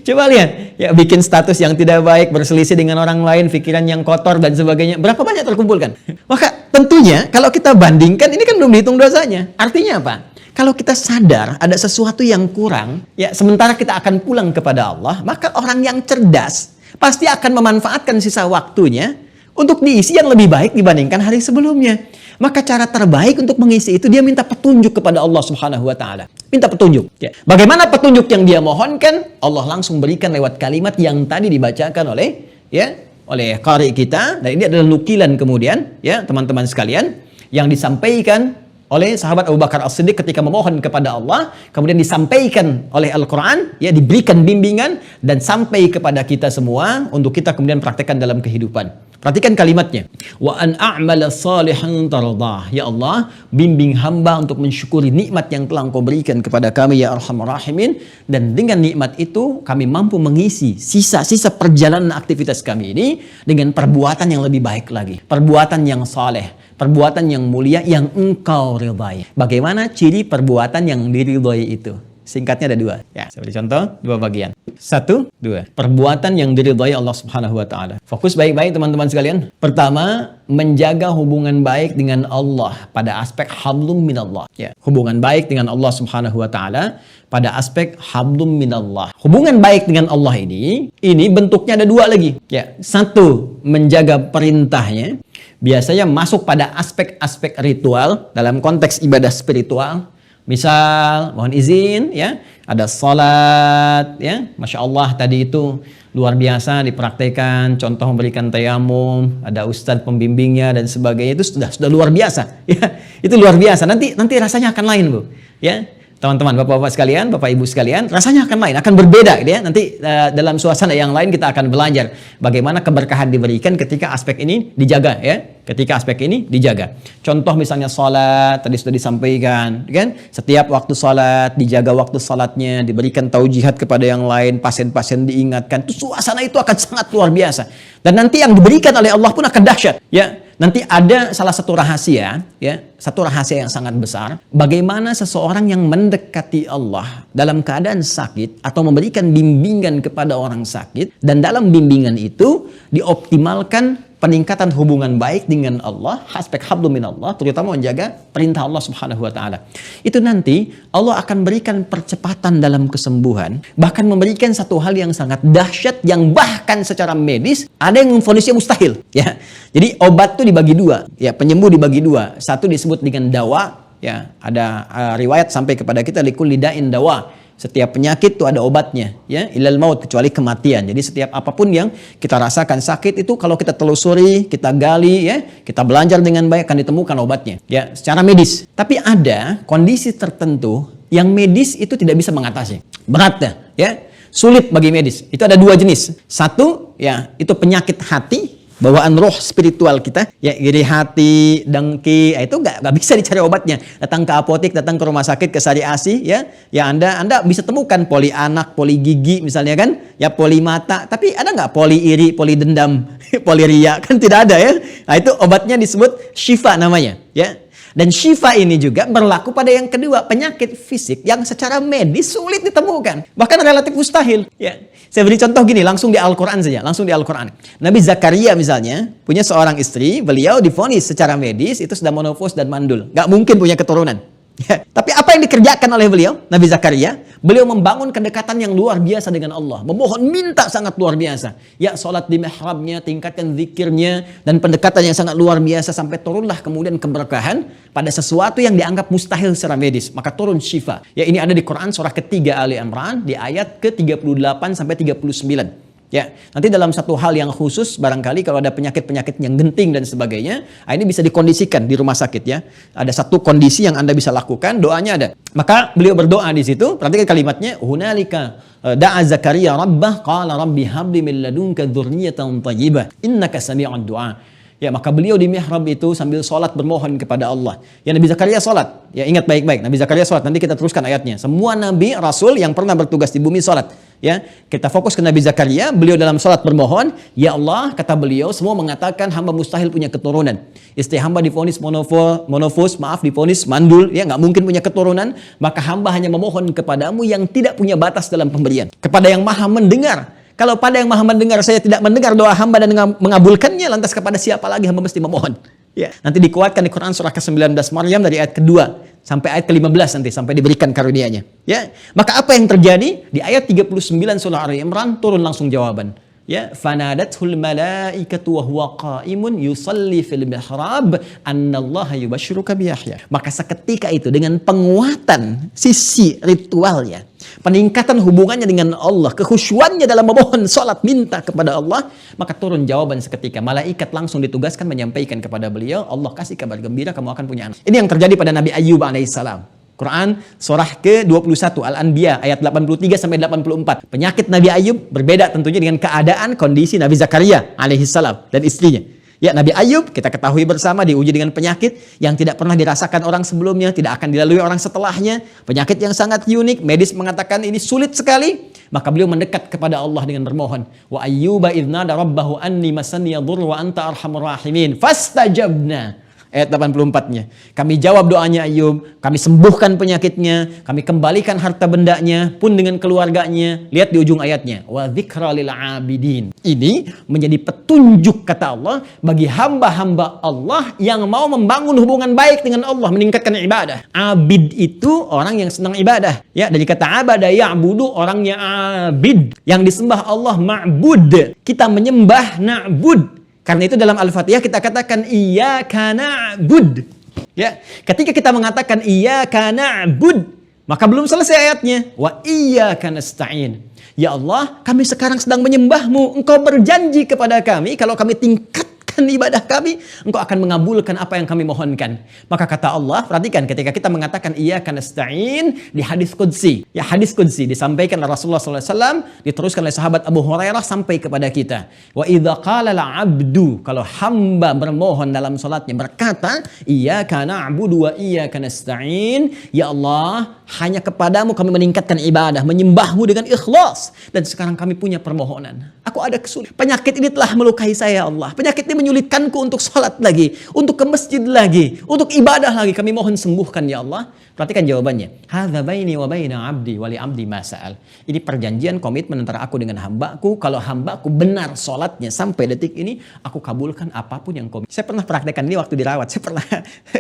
Coba lihat, ya, bikin status yang tidak baik, berselisih dengan orang lain, pikiran yang kotor dan sebagainya. Berapa banyak terkumpulkan? Maka tentunya kalau kita bandingkan, ini kan belum dihitung dosanya. Artinya apa? Kalau kita sadar ada sesuatu yang kurang, ya, sementara kita akan pulang kepada Allah, maka orang yang cerdas pasti akan memanfaatkan sisa waktunya untuk diisi yang lebih baik dibandingkan hari sebelumnya. Maka cara terbaik untuk mengisi itu dia minta petunjuk kepada Allah Subhanahu wa taala. Minta petunjuk. Ya. Bagaimana petunjuk yang dia mohonkan? Allah langsung berikan lewat kalimat yang tadi dibacakan oleh qari kita, dan ini adalah nukilan kemudian ya teman-teman sekalian yang disampaikan oleh sahabat Abu Bakar As-Siddiq ketika memohon kepada Allah, kemudian disampaikan oleh Al-Quran, ya, diberikan bimbingan dan sampai kepada kita semua untuk kita kemudian praktekkan dalam kehidupan. Perhatikan kalimatnya. Wa an a'mala salihan tardah. Ya Allah, bimbing hamba untuk mensyukuri nikmat yang telah Engkau berikan kepada kami ya Arhamar Rahimin, dan dengan nikmat itu kami mampu mengisi sisa-sisa perjalanan aktivitas kami ini dengan perbuatan yang lebih baik lagi, perbuatan yang saleh, perbuatan yang mulia yang Engkau ridhai. Bagaimana ciri perbuatan yang diridhai itu? Singkatnya ada 2. Ya, seperti contoh 2 bagian. 1, 2. Perbuatan yang diridhai Allah Subhanahu wa taala. Fokus baik-baik teman-teman sekalian. Pertama, menjaga hubungan baik dengan Allah pada aspek hablum minallah. Ya, hubungan baik dengan Allah Subhanahu wa taala pada aspek hablum minallah. Hubungan baik dengan Allah ini bentuknya ada 2 lagi. Ya, 1, menjaga perintahnya. Biasanya masuk pada aspek-aspek ritual dalam konteks ibadah spiritual. Misal, mohon izin ya, ada salat ya, Masya Allah tadi itu luar biasa dipraktekkan, contoh memberikan tayamum, ada ustadz pembimbingnya dan sebagainya, itu sudah luar biasa ya, itu luar biasa. Nanti rasanya akan lain Bu ya. Teman-teman, bapak-bapak sekalian, bapak ibu sekalian, rasanya akan lain, akan berbeda gitu ya. Nanti dalam suasana yang lain kita akan belajar bagaimana keberkahan diberikan ketika aspek ini dijaga ya. Ketika aspek ini dijaga. Contoh misalnya salat, tadi sudah disampaikan, kan? Setiap waktu salat, dijaga waktu salatnya, diberikan taujihat kepada yang lain, pasien-pasien diingatkan. Itu suasana itu akan sangat luar biasa. Dan nanti yang diberikan oleh Allah pun akan dahsyat, ya. Nanti ada salah satu rahasia, ya, satu rahasia yang sangat besar. Bagaimana seseorang yang mendekati Allah dalam keadaan sakit atau memberikan bimbingan kepada orang sakit, dan dalam bimbingan itu dioptimalkan peningkatan hubungan baik dengan Allah, aspek hablum minallah, terutama menjaga perintah Allah Subhanahu wa taala. Itu nanti Allah akan berikan percepatan dalam kesembuhan, bahkan memberikan satu hal yang sangat dahsyat yang bahkan secara medis ada yang memvonisnya mustahil, ya. Jadi obat itu dibagi dua, ya, penyembuh dibagi dua. Satu disebut dengan dawa, ya. Ada riwayat sampai kepada kita likulli da'in dawa. Setiap penyakit itu ada obatnya, ya, ilal maut, kecuali kematian. Jadi setiap apapun yang kita rasakan sakit itu kalau kita telusuri, kita gali, ya, kita belajar dengan baik akan ditemukan obatnya, ya, secara medis. Tapi ada kondisi tertentu yang medis itu tidak bisa mengatasi. Beratnya, ya, sulit bagi medis. Itu ada dua jenis. Satu, ya, itu penyakit hati, bawaan roh spiritual kita, ya, iri hati, dengki, itu nggak bisa dicari obatnya. Datang ke apotek, datang ke rumah sakit, ke Sari Asi, ya Anda bisa temukan poli anak, poli gigi misalnya kan, ya, poli mata. Tapi ada nggak poli iri, poli dendam, poli ria? Kan tidak ada, ya. Nah, itu obatnya disebut syifa namanya, ya. Dan syifa ini juga berlaku pada yang kedua, penyakit fisik yang secara medis sulit ditemukan, bahkan relatif mustahil, ya. Saya beri contoh gini, langsung di Al-Quran saja, langsung di Al-Quran. Nabi Zakaria misalnya, punya seorang istri, beliau divonis secara medis, itu sudah menopause dan mandul. Nggak mungkin punya keturunan. Ya. Tapi apa yang dikerjakan oleh beliau, Nabi Zakaria? Beliau membangun kedekatan yang luar biasa dengan Allah. Memohon minta sangat luar biasa. Ya, sholat di mihrabnya, tingkatkan zikirnya, dan pendekatan yang sangat luar biasa, sampai turunlah kemudian keberkahan pada sesuatu yang dianggap mustahil secara medis. Maka turun syifa. Ya, ini ada di Quran surah ketiga Ali Imran, di ayat ke-38 sampai 39. Ya, nanti dalam satu hal yang khusus, barangkali kalau ada penyakit-penyakit yang genting dan sebagainya, ini bisa dikondisikan di rumah sakit, ya. Ada satu kondisi yang Anda bisa lakukan, doanya ada. Maka beliau berdoa di situ, perhatikan kalimatnya, hunalika da'a Zakaria rabbah qala rabbi habli min ladunka dzurriyyatan thayyibah innaka sami'ud du'a. Ya, maka beliau di mihrab itu sambil sholat bermohon kepada Allah. Ya, Nabi Zakaria sholat. Ya, ingat baik-baik, Nabi Zakaria sholat. Nanti kita teruskan ayatnya. Semua Nabi, Rasul yang pernah bertugas di bumi sholat. Ya, kita fokus ke Nabi Zakaria. Beliau dalam sholat bermohon. Ya Allah, kata beliau, semua mengatakan hamba mustahil punya keturunan. Istri hamba divonis monofos, divonis mandul. Ya, nggak mungkin punya keturunan. Maka hamba hanya memohon kepadamu yang tidak punya batas dalam pemberian. Kepada yang maha mendengar. Kalau pada yang maha mendengar saya tidak mendengar doa hamba dan mengabulkannya, lantas kepada siapa lagi hamba mesti memohon? Ya, nanti dikuatkan di Quran surah ke-19 Maryam dari ayat kedua sampai ayat ke-15 nanti, sampai diberikan karunia-Nya. Ya, maka apa yang terjadi? Di ayat 39 surah Ali Imran turun langsung jawaban. Ya, fanadathul malaikatu wa huwa qaimun yusalli fil mihrab annallaha yubashshiruka bi Yahya. Maka seketika itu dengan penguatan sisi ritualnya, peningkatan hubungannya dengan Allah, kekhusyuannya dalam memohon salat minta kepada Allah, maka turun jawaban seketika. Malaikat langsung ditugaskan menyampaikan kepada beliau, Allah kasih kabar gembira kamu akan punya anak. Ini yang terjadi pada Nabi Ayyub alaihissalam. Quran surah ke-21 Al-Anbiya ayat 83 sampai 84. Penyakit Nabi Ayyub berbeda tentunya dengan keadaan kondisi Nabi Zakaria alaihissalam dan istrinya. Ya, Nabi Ayyub kita ketahui bersama diuji dengan penyakit yang tidak pernah dirasakan orang sebelumnya, tidak akan dilalui orang setelahnya. Penyakit yang sangat unik, medis mengatakan ini sulit sekali. Maka beliau mendekat kepada Allah dengan bermohon. Wa ayyuba idznada rabbahu anni masanniya dhurru wa anta arhamur rahimin. Fastajabna. Ayat 84-nya. Kami jawab doanya Ayub, kami sembuhkan penyakitnya, kami kembalikan harta bendanya pun dengan keluarganya. Lihat di ujung ayatnya, wa dzikra lil abidin. Ini menjadi petunjuk kata Allah bagi hamba-hamba Allah yang mau membangun hubungan baik dengan Allah, meningkatkan ibadah. Abid itu orang yang senang ibadah. Ya, dari kata abada ya'budu, orangnya abid. Yang disembah Allah ma'bud. Kita menyembah na'bud. Karena itu dalam Al-Fatihah kita katakan iyyaka na'bud. Ya, ketika kita mengatakan iyyaka na'bud, maka belum selesai ayatnya. Wa iyyaka nasta'in. Ya Allah, kami sekarang sedang menyembahmu. Engkau berjanji kepada kami kalau kami tingkatkan ibadah kami, Engkau akan mengabulkan apa yang kami mohonkan. Maka kata Allah, perhatikan ketika kita mengatakan iyyaka nasta'in di hadis qudsi. Ya, hadis qudsi disampaikan oleh Rasulullah SAW, diteruskan oleh sahabat Abu Hurairah sampai kepada kita. Wa idza qala al-'abdu, kalau hamba bermohon dalam salatnya berkata iyyaka na'budu wa iyyaka nasta'in, ya Allah, hanya kepadamu kami meningkatkan ibadah, menyembahmu dengan ikhlas, dan sekarang kami punya permohonan. Aku ada kesulitan. Penyakit ini telah melukai saya, Allah. Penyakit ini menyulitkanku untuk sholat lagi, untuk ke masjid lagi, untuk ibadah lagi. Kami mohon sembuhkan ya Allah. Perhatikan jawabannya. Hadza baini wa baina 'abdi wa li 'abdi ma sa'al. Ini perjanjian komitmen antara aku dengan hambaku. Kalau hambaku benar sholatnya sampai detik ini, aku kabulkan apapun yang kau. Saya pernah praktekkan ini waktu dirawat. Saya pernah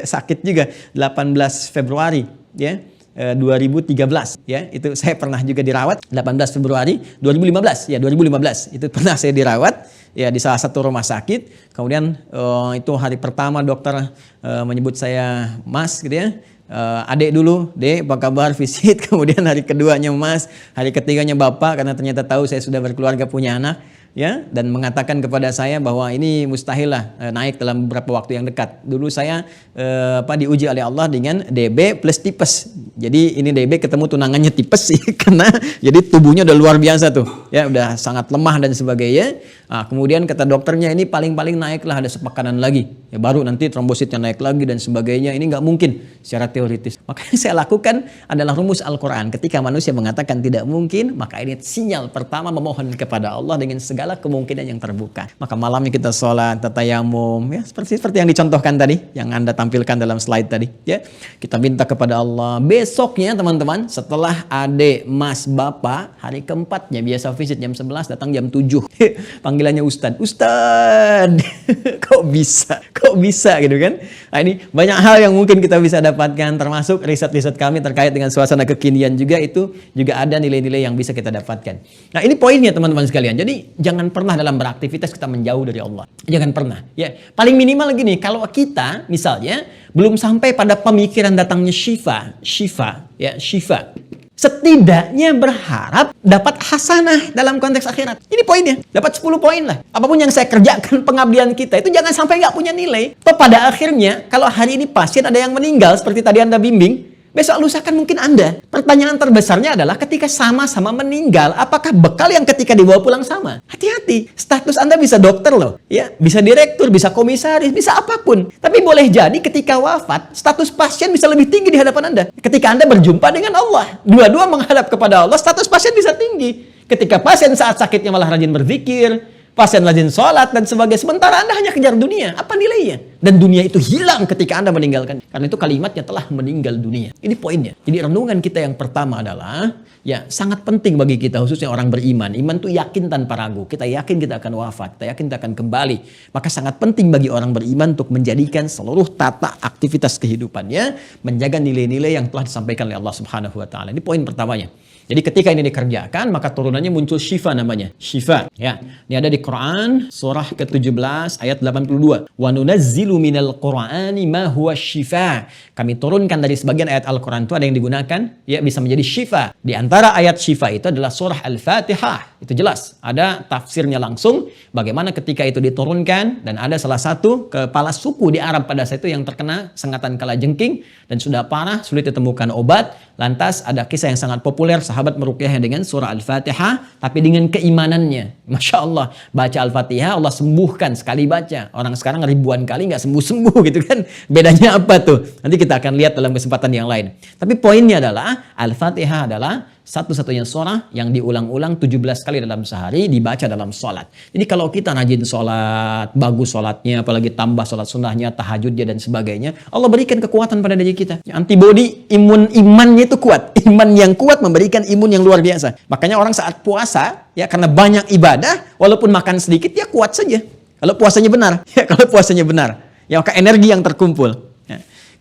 sakit juga 18 Februari ya. 2013 ya, itu saya pernah juga dirawat 18 Februari 2015 ya, 2015 itu pernah saya dirawat ya di salah satu rumah sakit. Kemudian itu hari pertama dokter menyebut saya Mas gitu ya. Adek dulu, Dek, apa kabar, visit. Kemudian hari keduanya Mas, hari ketiganya Bapak, karena ternyata tahu saya sudah berkeluarga, punya anak, ya, dan mengatakan kepada saya bahwa ini mustahil lah naik dalam beberapa waktu yang dekat. Dulu saya diuji oleh Allah dengan DB plus tipes. Jadi ini DB ketemu tunangannya tipes sih, karena jadi tubuhnya udah luar biasa tuh, ya, udah sangat lemah dan sebagainya. Nah, kemudian kata dokternya ini paling-paling naiklah ada sepakanan lagi, ya, baru nanti trombositnya naik lagi dan sebagainya. Ini nggak mungkin secara teoritis. Makanya saya lakukan adalah rumus Al-Quran. Ketika manusia mengatakan tidak mungkin, maka ini sinyal pertama memohon kepada Allah dengan segala kemungkinan yang terbuka. Maka malamnya kita sholat, tatayamum, ya, seperti yang dicontohkan tadi, yang Anda tampilkan dalam slide tadi, ya. Kita minta kepada Allah. Besoknya teman-teman, setelah adek, mas, bapak, hari keempatnya biasa visit jam 11, datang jam 7. Panggilannya Ustadz. Kok bisa gitu kan? Nah, ini banyak hal yang mungkin kita bisa dapatkan, termasuk riset-riset kami terkait dengan suasana kekinian juga, itu juga ada nilai-nilai yang bisa kita dapatkan. Nah, ini poinnya teman-teman sekalian. Jadi jangan pernah dalam beraktivitas kita menjauh dari Allah. Jangan pernah. Ya, paling minimal gini, kalau kita misalnya belum sampai pada pemikiran datangnya syifa, setidaknya berharap dapat hasanah dalam konteks akhirat. Ini poinnya. Dapat 10 poin lah. Apapun yang saya kerjakan pengabdian kita itu jangan sampai nggak punya nilai. Atau pada akhirnya kalau hari ini pasien ada yang meninggal seperti tadi Anda bimbing, besok lusa kan mungkin Anda. Pertanyaan terbesarnya adalah ketika sama-sama meninggal, apakah bekal yang ketika dibawa pulang sama? Hati-hati. Status Anda bisa dokter loh, ya, bisa direktur, bisa komisaris, bisa apapun. Tapi boleh jadi ketika wafat, status pasien bisa lebih tinggi di hadapan Anda. Ketika Anda berjumpa dengan Allah, dua-dua menghadap kepada Allah, status pasien bisa tinggi. Ketika pasien saat sakitnya malah rajin berzikir, pasien rajin sholat dan sebagainya. Sementara Anda hanya kejar dunia. Apa nilainya? Dan dunia itu hilang ketika Anda meninggalkan. Karena itu kalimatnya telah meninggal dunia. Ini poinnya. Jadi renungan kita yang pertama adalah, ya, sangat penting bagi kita, khususnya orang beriman. Iman itu yakin tanpa ragu. Kita yakin kita akan wafat. Kita yakin kita akan kembali. Maka sangat penting bagi orang beriman untuk menjadikan seluruh tata aktivitas kehidupannya menjaga nilai-nilai yang telah disampaikan oleh Allah Subhanahu wa taala. Ini poin pertamanya. Jadi ketika ini dikerjakan, maka turunannya muncul syifa namanya. Syifa. Ya. Ini ada di Quran, surah ke-17, ayat 82. Wa nunazzilu minal Qur'ani ma huwa syifa. Kami turunkan dari sebagian ayat Al-Quran itu ada yang digunakan, ya, bisa menjadi syifa. Di antara ayat syifa itu adalah surah Al-Fatihah. Itu jelas. Ada tafsirnya langsung. Bagaimana ketika itu diturunkan, dan ada salah satu kepala suku di Arab pada saat itu yang terkena sengatan kalajengking, dan sudah parah, sulit ditemukan obat. Lantas ada kisah yang sangat populer, sahabat meruqyahnya dengan surah Al-Fatihah, tapi dengan keimanannya. Masya Allah, baca Al-Fatihah, Allah sembuhkan sekali baca. Orang sekarang ribuan kali nggak sembuh-sembuh gitu kan. Bedanya apa tuh? Nanti kita akan lihat dalam kesempatan yang lain. Tapi poinnya adalah, Al-Fatihah adalah satu-satunya surah yang diulang-ulang 17 kali dalam sehari, dibaca dalam sholat. Jadi kalau kita rajin sholat, bagus sholatnya, apalagi tambah sholat sunnahnya, tahajudnya dan sebagainya, Allah berikan kekuatan pada diri kita. Antibodi imannya itu kuat. Iman yang kuat memberikan imun yang luar biasa. Makanya orang saat puasa, ya, karena banyak ibadah, walaupun makan sedikit, ya kuat saja. Kalau puasanya benar, ya, maka energi yang terkumpul.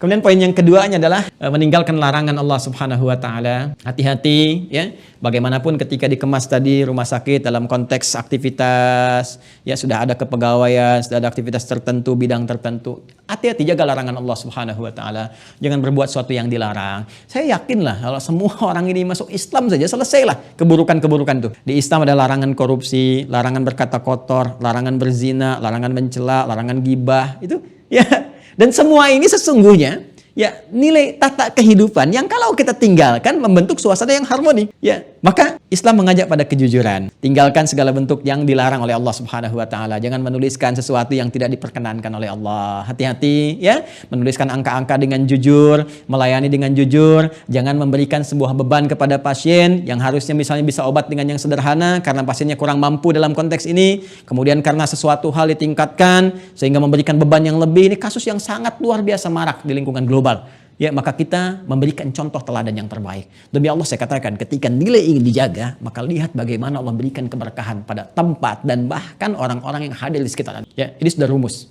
Kemudian poin yang keduanya adalah meninggalkan larangan Allah Subhanahu wa taala. Hati-hati, ya. Bagaimanapun ketika dikemas tadi rumah sakit dalam konteks aktivitas, ya, sudah ada kepegawaian, sudah ada aktivitas tertentu, bidang tertentu. Hati-hati, jaga larangan Allah Subhanahu wa taala. Jangan berbuat sesuatu yang dilarang. Saya yakinlah kalau semua orang ini masuk Islam saja selesailah keburukan-keburukan itu. Di Islam ada larangan korupsi, larangan berkata kotor, larangan berzina, larangan mencela, larangan gibah. Itu, ya. Dan semua ini sesungguhnya, ya, nilai tata kehidupan yang kalau kita tinggalkan membentuk suasana yang harmoni. Ya, Maka Islam mengajak pada kejujuran. Tinggalkan segala bentuk yang dilarang oleh Allah Subhanahu wa taala. Jangan menuliskan sesuatu yang tidak diperkenankan oleh Allah. Hati-hati ya, menuliskan angka-angka dengan jujur, melayani dengan jujur, jangan memberikan sebuah beban kepada pasien yang harusnya misalnya bisa obat dengan yang sederhana karena pasiennya kurang mampu dalam konteks ini, kemudian karena sesuatu hal ditingkatkan sehingga memberikan beban yang lebih. Ini kasus yang sangat luar biasa marak di lingkungan global. Ya, maka kita memberikan contoh teladan yang terbaik. Demi Allah saya katakan, ketika nilai ingin dijaga, maka lihat bagaimana Allah berikan keberkahan pada tempat dan bahkan orang-orang yang hadir di sekitar. Ya, ini sudah rumus.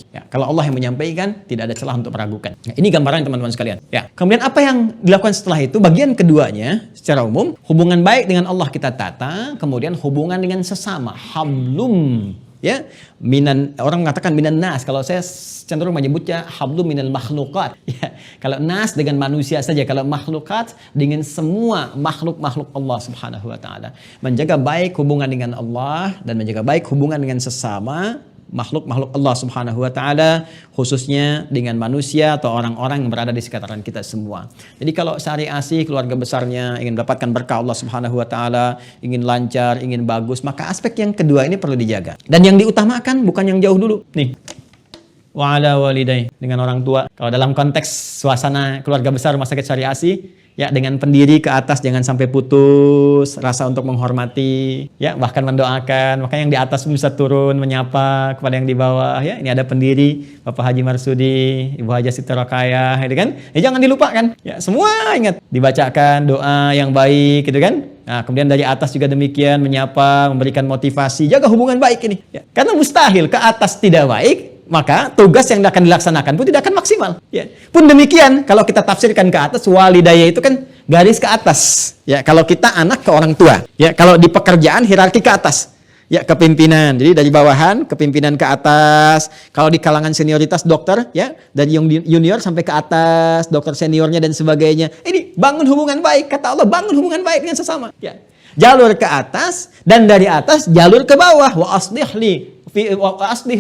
Ya, kalau Allah yang menyampaikan, tidak ada celah untuk meragukan. Ya, ini gambaran teman-teman sekalian. Ya, kemudian apa yang dilakukan setelah itu? Bagian keduanya, secara umum, hubungan baik dengan Allah kita tata, kemudian hubungan dengan sesama, hablum. Ya, orang mengatakan minan nas, kalau saya cenderung menyebutnya hablum minal makhluqat. Ya, kalau nas dengan manusia saja, kalau makhluqat dengan semua makhluk-makhluk Allah Subhanahu wa taala. Menjaga baik hubungan dengan Allah dan menjaga baik hubungan dengan sesama makhluk-makhluk Allah Subhanahu wa taala, khususnya dengan manusia atau orang-orang yang berada di sekitaran kita semua. Jadi kalau syariah asih keluarga besarnya ingin mendapatkan berkah Allah Subhanahu wa taala, ingin lancar, ingin bagus, maka aspek yang kedua ini perlu dijaga. Dan yang diutamakan bukan yang jauh dulu. Nih, wa'ala walidai, dengan orang tua. Kalau dalam konteks suasana keluarga besar rumah sakit syariah asih, ya, dengan pendiri ke atas jangan sampai putus rasa untuk menghormati, ya, bahkan mendoakan. Maka yang di atas bisa turun menyapa kepada yang di bawah. Ya, ini ada pendiri Bapak Haji Marsudi, Ibu Haja Siti Rokayah, gitu kan? Ya, jangan dilupakan. Ya, semua ingat dibacakan doa yang baik, gitu kan? Nah, kemudian dari atas juga demikian, menyapa, memberikan motivasi, jaga hubungan baik ini. Ya, karena mustahil ke atas tidak baik, maka tugas yang akan dilaksanakan pun tidak akan maksimal. Ya. Pun demikian, kalau kita tafsirkan ke atas, walidayah itu kan garis ke atas. Ya, kalau kita anak ke orang tua. Ya, kalau di pekerjaan hierarki ke atas. Ya, kepimpinan. Jadi dari bawahan, kepimpinan ke atas. Kalau di kalangan senioritas dokter, ya, dari yang junior sampai ke atas, dokter seniornya dan sebagainya. Ini bangun hubungan baik, kata Allah, bangun hubungan baik dengan sesama. Ya. Jalur ke atas dan dari atas jalur ke bawah. Wa aslih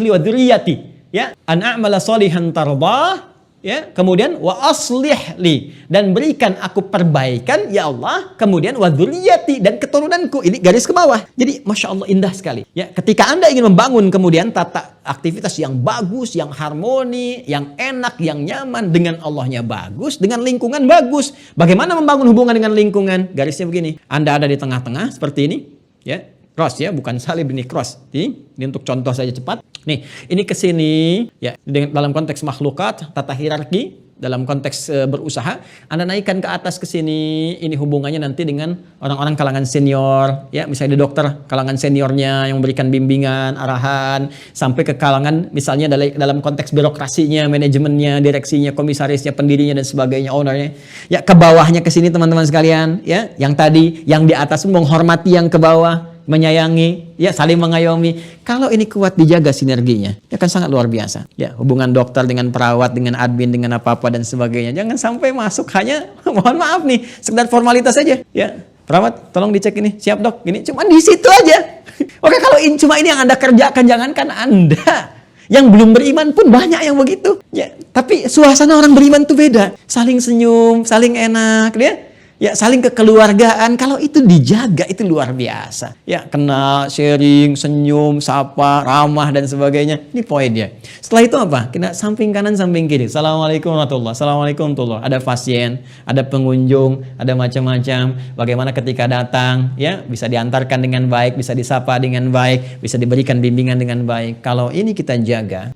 li wa dzurriyyati. Ya, an a'mala sholihan tardah, ya, kemudian wa aslih li, dan berikan aku perbaikan ya Allah, kemudian wa dzurriyyati, dan keturunanku. Ini garis ke bawah. Jadi Masya Allah indah sekali. Ya, ketika Anda ingin membangun kemudian tata aktivitas yang bagus, yang harmoni, yang enak, yang nyaman, dengan Allahnya bagus, dengan lingkungan bagus. Bagaimana membangun hubungan dengan lingkungan? Garisnya begini. Anda ada di tengah-tengah seperti ini, ya. Cross, ya, bukan salib, ini cross. Ini untuk contoh saja cepat. Nih, ini ke sini, ya, dalam konteks makhlukat, tata hierarki, dalam konteks berusaha, Anda naikkan ke atas ke sini. Ini hubungannya nanti dengan orang-orang kalangan senior, ya, misalnya di dokter, kalangan seniornya yang memberikan bimbingan, arahan, sampai ke kalangan misalnya dalam konteks birokrasinya, manajemennya, direksinya, komisarisnya, pendirinya dan sebagainya, ownernya. Ya, ke bawahnya ke sini teman-teman sekalian, ya, yang tadi, yang di atas menghormati yang ke bawah, menyayangi, ya, saling mengayomi. Kalau ini kuat dijaga sinerginya, ya kan sangat luar biasa. Ya, hubungan dokter dengan perawat, dengan admin, dengan apa-apa dan sebagainya. Jangan sampai masuk hanya mohon maaf nih, sekedar formalitas saja. Ya, perawat, tolong dicek ini. Siap dok, ini cuma di situ aja. Oke, kalau cuma ini yang Anda kerjakan, jangankan Anda, yang belum beriman pun banyak yang begitu. Ya, tapi suasana orang beriman tuh beda. Saling senyum, saling enak, dia. Ya, saling kekeluargaan, kalau itu dijaga itu luar biasa. Ya, kenal, sharing, senyum, sapa, ramah dan sebagainya. Ini poinnya. Setelah itu apa? Kita samping kanan, samping kiri. Assalamualaikum warahmatullahi wabarakatuh. Assalamualaikum warahmatullahi wabarakatuh. Ada pasien, ada pengunjung, ada macam-macam. Bagaimana ketika datang, ya, bisa diantarkan dengan baik, bisa disapa dengan baik, bisa diberikan bimbingan dengan baik. Kalau ini kita jaga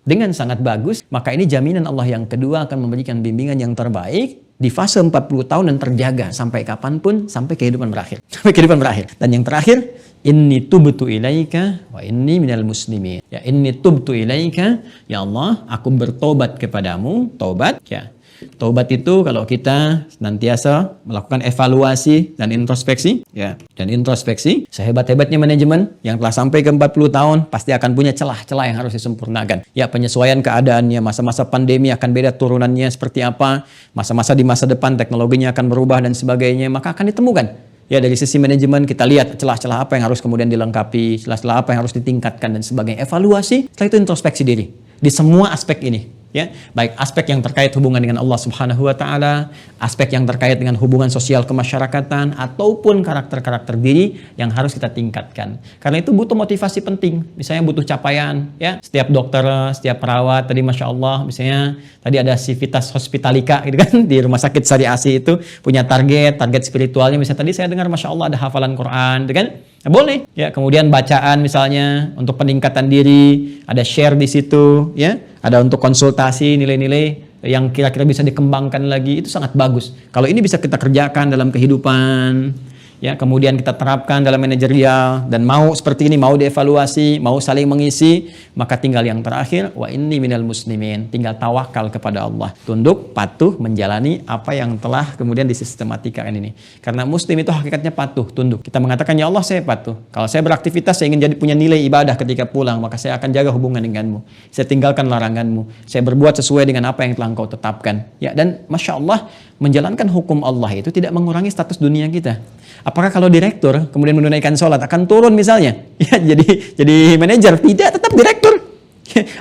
dengan sangat bagus, maka ini jaminan Allah yang kedua akan memberikan bimbingan yang terbaik di fase 40 tahun dan terjaga sampai kapanpun, sampai kehidupan berakhir. Sampai kehidupan berakhir. Dan yang terakhir, inni tubtu ilaika wa inni minal muslimin. Ya, inni tubtu ilaika, ya Allah, aku bertobat kepadamu, tobat, ya. Taubat itu kalau kita senantiasa melakukan evaluasi dan introspeksi, ya. Dan introspeksi, sehebat-hebatnya manajemen yang telah sampai ke 40 tahun pasti akan punya celah-celah yang harus disempurnakan. Ya, penyesuaian keadaannya, masa-masa pandemi akan beda turunannya seperti apa, masa-masa di masa depan teknologinya akan berubah dan sebagainya, maka akan ditemukan. Ya, dari sisi manajemen kita lihat celah-celah apa yang harus kemudian dilengkapi, celah-celah apa yang harus ditingkatkan dan sebagainya. Evaluasi, setelah itu introspeksi diri. di semua aspek ini. Ya, baik aspek yang terkait hubungan dengan Allah Subhanahu wa taala, aspek yang terkait dengan hubungan sosial kemasyarakatan ataupun karakter-karakter diri yang harus kita tingkatkan. Karena itu butuh motivasi penting. Misalnya butuh capaian, ya. Setiap dokter, setiap perawat tadi Masya Allah, misalnya tadi ada Civitas Hospitalika gitu kan di Rumah Sakit Syariah Asi itu punya target spiritualnya. Misalnya tadi saya dengar Masya Allah ada hafalan Quran, gitu kan? Nah, boleh ya, kemudian bacaan misalnya untuk peningkatan diri, ada share di situ ya, ada untuk konsultasi nilai-nilai yang kira-kira bisa dikembangkan lagi, itu sangat bagus. Kalau ini bisa kita kerjakan dalam kehidupan ya, kemudian kita terapkan dalam manajerial dan mau seperti ini, mau dievaluasi, mau saling mengisi, maka tinggal yang terakhir wa inni minal muslimin, tinggal tawakal kepada Allah, tunduk, patuh, menjalani apa yang telah kemudian disistematikan ini. Karena muslim itu hakikatnya patuh, tunduk. Kita mengatakan ya Allah saya patuh. Kalau saya beraktivitas saya ingin jadi punya nilai ibadah ketika pulang, maka saya akan jaga hubungan denganmu. Saya tinggalkan laranganmu. Saya berbuat sesuai dengan apa yang telah engkau tetapkan. Ya, dan Masya Allah menjalankan hukum Allah itu tidak mengurangi status dunia kita. Apakah kalau direktur kemudian menunaikan sholat akan turun misalnya? Ya, jadi manajer? Tidak, tetap direktur.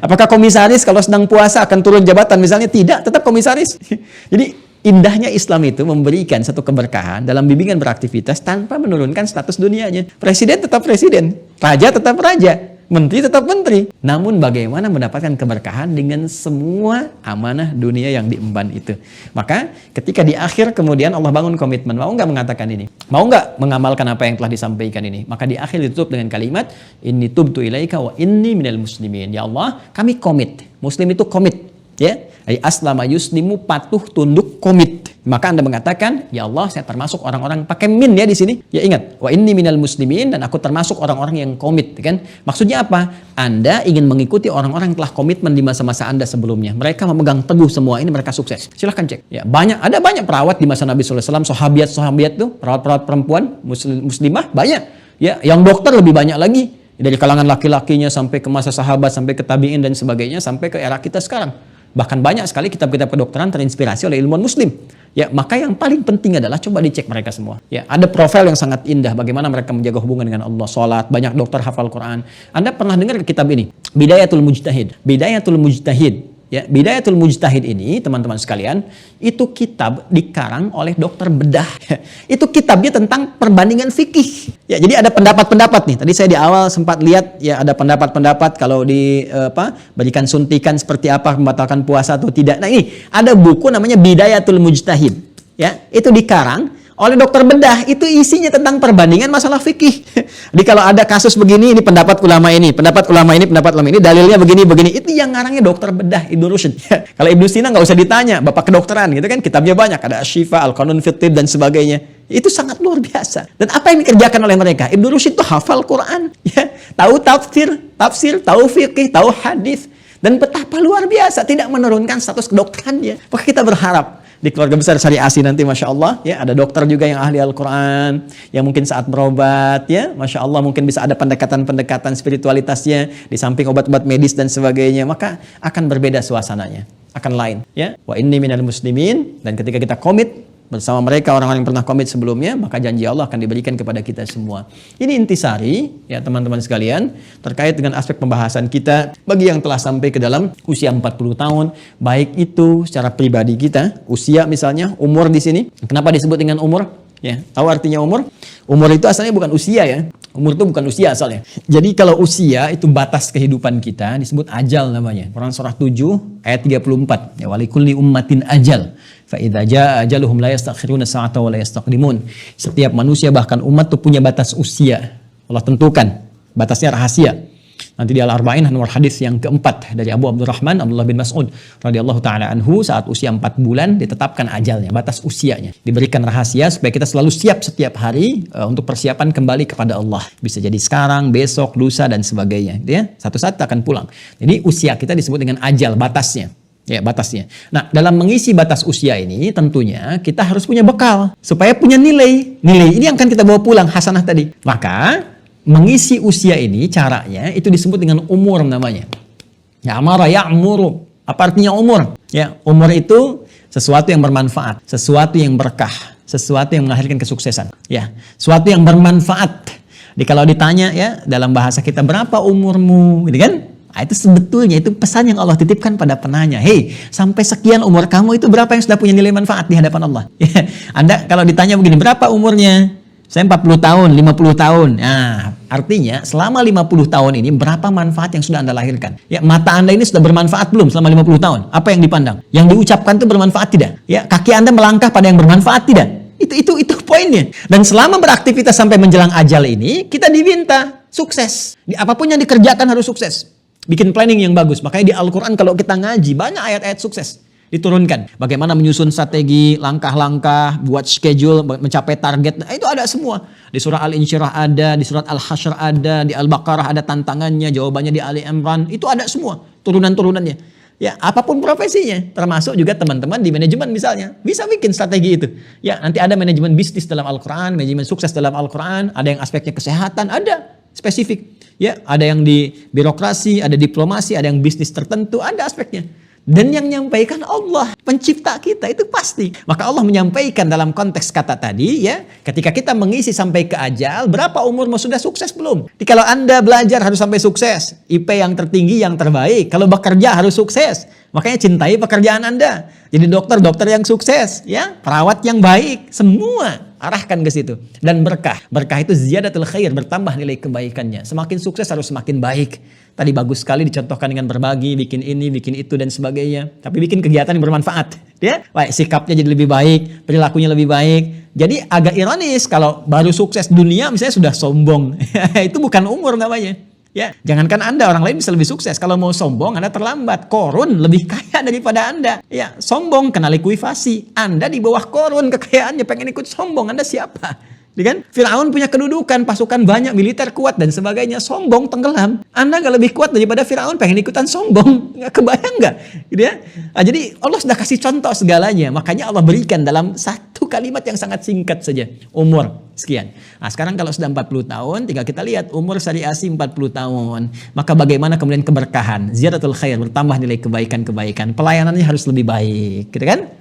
Apakah komisaris kalau sedang puasa akan turun jabatan misalnya? Tidak, tetap komisaris. Jadi indahnya Islam itu memberikan satu keberkahan dalam bimbingan beraktivitas tanpa menurunkan status dunianya. Presiden tetap presiden, raja tetap raja, menteri tetap menteri. Namun bagaimana mendapatkan keberkahan dengan semua amanah dunia yang diemban itu. Maka ketika di akhir kemudian Allah bangun komitmen, mau nggak mengatakan ini? Mau nggak mengamalkan apa yang telah disampaikan ini? Maka di akhir ditutup dengan kalimat, inni tubtu ilaika wa inni minal muslimin. Ya Allah, kami komit. Muslim itu komit. Ya, aslama yuslimu, patuh, tunduk, komit. Maka Anda mengatakan, ya Allah saya termasuk orang-orang, pakai min ya di sini. Ya ingat, wa inni minal muslimin, dan aku termasuk orang-orang yang komit, kan? Maksudnya apa? Anda ingin mengikuti orang-orang yang telah komitmen di masa-masa Anda sebelumnya. Mereka memegang teguh semua ini, mereka sukses. Silahkan cek. Ya, ada banyak perawat di masa Nabi sallallahu alaihi wasallam, sahabiat tuh, perawat-perawat perempuan, muslimah banyak. Ya, yang dokter lebih banyak lagi. Dari kalangan laki-lakinya sampai ke masa sahabat, sampai ke tabi'in dan sebagainya, sampai ke era kita sekarang. Bahkan banyak sekali kitab-kitab kedokteran terinspirasi oleh ilmuwan muslim. Ya, maka yang paling penting adalah coba dicek mereka semua. Ya, ada profil yang sangat indah bagaimana mereka menjaga hubungan dengan Allah, salat, banyak dokter hafal Quran. Anda pernah dengar kitab ini? Bidayatul Mujtahid. Bidayatul Mujtahid. Ya, Bidayatul Mujtahid ini, teman-teman sekalian, itu kitab dikarang oleh dokter bedah. Itu kitabnya tentang perbandingan fikih. Ya, jadi ada pendapat-pendapat nih. Tadi saya di awal sempat lihat ya, ada pendapat-pendapat kalau berikan suntikan seperti apa, membatalkan puasa atau tidak. Nah, ini ada buku namanya Bidayatul Mujtahid. Ya, itu dikarang oleh dokter bedah, itu isinya tentang perbandingan masalah fikih. Jadi kalau ada kasus begini, ini pendapat ulama ini, pendapat ulama ini, pendapat ulama ini, dalilnya begini. Itu yang ngarangnya dokter bedah, Ibnu Rushd. Kalau Ibnu Sina nggak usah ditanya, bapak kedokteran gitu kan, kitabnya banyak, ada Asy-Syifa, Al-Qanun fi Thib dan sebagainya. Itu sangat luar biasa. Dan apa yang dikerjakan oleh mereka? Ibnu Rushd itu hafal Quran, ya, tahu tafsir, tahu fikih, tahu hadis, dan betapa luar biasa, tidak menurunkan status kedokterannya. Maka kita berharap di keluarga besar Syariah Asi nanti Masya Allah ya, ada dokter juga yang ahli Al-Quran, yang mungkin saat berobat ya, Masya Allah mungkin bisa ada pendekatan-pendekatan spiritualitasnya di samping obat-obat medis dan sebagainya, maka akan berbeda suasananya, akan lain ya. Wa inni minal muslimin, dan ketika kita komit bersama mereka, orang-orang yang pernah komit sebelumnya, maka janji Allah akan diberikan kepada kita semua. Ini intisari ya teman-teman sekalian terkait dengan aspek pembahasan kita bagi yang telah sampai ke dalam usia 40 tahun, baik itu secara pribadi kita, usia misalnya, umur di sini. Kenapa disebut dengan umur? Ya, tahu artinya umur? Umur itu asalnya bukan usia ya. Umur itu bukan usia asalnya. Jadi kalau usia itu batas kehidupan kita, disebut ajal namanya. Quran surah 7 ayat 34. Ya, walikulli ummatin ajal. Fa idza jaa ajaluhum la yastakhiruna sa'ata wa la yastaqdimun. Setiap manusia bahkan umat itu punya batas usia. Allah tentukan. Batasnya rahasia. Nanti di Al-Arba'in nomor hadis yang keempat dari Abu Abdurrahman Abdullah bin Mas'ud radhiyallahu taala anhu, saat usia 4 bulan ditetapkan ajalnya, batas usianya. Diberikan rahasia supaya kita selalu siap setiap hari untuk persiapan kembali kepada Allah. Bisa jadi sekarang, besok, lusa dan sebagainya, gitu ya. Satu saat kita akan pulang. Jadi usia kita disebut dengan ajal, batasnya. Ya, batasnya. Nah, dalam mengisi batas usia ini tentunya kita harus punya bekal supaya punya nilai. Nilai ini yang akan kita bawa pulang, hasanah tadi. Maka mengisi usia ini caranya itu disebut dengan umur namanya. Ya, amara ya'muru. Apa artinya umur? Ya, umur itu sesuatu yang bermanfaat, sesuatu yang berkah, sesuatu yang melahirkan kesuksesan. Ya, sesuatu yang bermanfaat. Jadi kalau ditanya ya dalam bahasa kita, berapa umurmu, gitu kan? Nah, itu sebetulnya itu pesan yang Allah titipkan pada penanya. Hei, sampai sekian umur kamu itu berapa yang sudah punya nilai manfaat di hadapan Allah? Ya, Anda kalau ditanya begini, berapa umurnya? Saya 40 tahun, 50 tahun. Nah, artinya selama 50 tahun ini berapa manfaat yang sudah Anda lahirkan? Ya, mata Anda ini sudah bermanfaat belum selama 50 tahun? Apa yang dipandang? Yang diucapkan itu bermanfaat tidak? Ya, kaki Anda melangkah pada yang bermanfaat tidak? Itu poinnya. Dan selama beraktivitas sampai menjelang ajal ini, kita diminta sukses. Di apapun yang dikerjakan harus sukses. Bikin planning yang bagus. Makanya di Al-Quran kalau kita ngaji, banyak ayat-ayat sukses diturunkan. Bagaimana menyusun strategi, langkah-langkah, buat schedule, mencapai target. Nah, itu ada semua. Di surah Al-Insyirah ada, di surat Al-Hasyr ada, di Al-Baqarah ada tantangannya, jawabannya di Ali Imran. Itu ada semua turunan-turunannya. Ya, apapun profesinya, termasuk juga teman-teman di manajemen misalnya, bisa bikin strategi itu. Ya, nanti ada manajemen bisnis dalam Al-Quran, manajemen sukses dalam Al-Quran, ada yang aspeknya kesehatan, ada spesifik. Ya, ada yang di birokrasi, ada diplomasi, ada yang bisnis tertentu, ada aspeknya. Dan yang menyampaikan Allah, pencipta kita, itu pasti. Maka Allah menyampaikan dalam konteks kata tadi, ya, ketika kita mengisi sampai ke ajal, berapa umurmu sudah sukses belum? Jadi kalau Anda belajar harus sampai sukses, IP yang tertinggi, yang terbaik. Kalau bekerja harus sukses. Makanya cintai pekerjaan Anda. Jadi dokter yang sukses, ya, perawat yang baik, semua arahkan ke situ. Dan berkah. Berkah itu ziyadatul khair, bertambah nilai kebaikannya. Semakin sukses harus semakin baik. Tadi bagus sekali dicontohkan dengan berbagi, bikin ini, bikin itu dan sebagainya. Tapi bikin kegiatan yang bermanfaat, ya. Baik, sikapnya jadi lebih baik, perilakunya lebih baik. Jadi agak ironis kalau baru sukses dunia misalnya sudah sombong. Itu bukan umur namanya. Ya, jangankan Anda, orang lain bisa lebih sukses. Kalau mau sombong, Anda terlambat. Korun lebih kaya daripada Anda. Ya, sombong kena likuifasi. Anda di bawah Korun kekayaannya, pengen ikut sombong. Anda siapa? Kan? Firaun punya kedudukan, pasukan banyak, militer kuat dan sebagainya. Sombong, tenggelam. Anda nggak lebih kuat daripada Firaun, pengen ikutan sombong. Nggak kebayang nggak? Gitu ya? Nah, jadi Allah sudah kasih contoh segalanya. Makanya Allah berikan dalam satu kalimat yang sangat singkat saja. Umur, sekian. Nah, sekarang kalau sudah 40 tahun, tinggal kita lihat umur Syari Asi 40 tahun. Maka bagaimana kemudian keberkahan, ziyadatul khair, bertambah nilai kebaikan-kebaikan. Pelayanannya harus lebih baik. Gitu kan?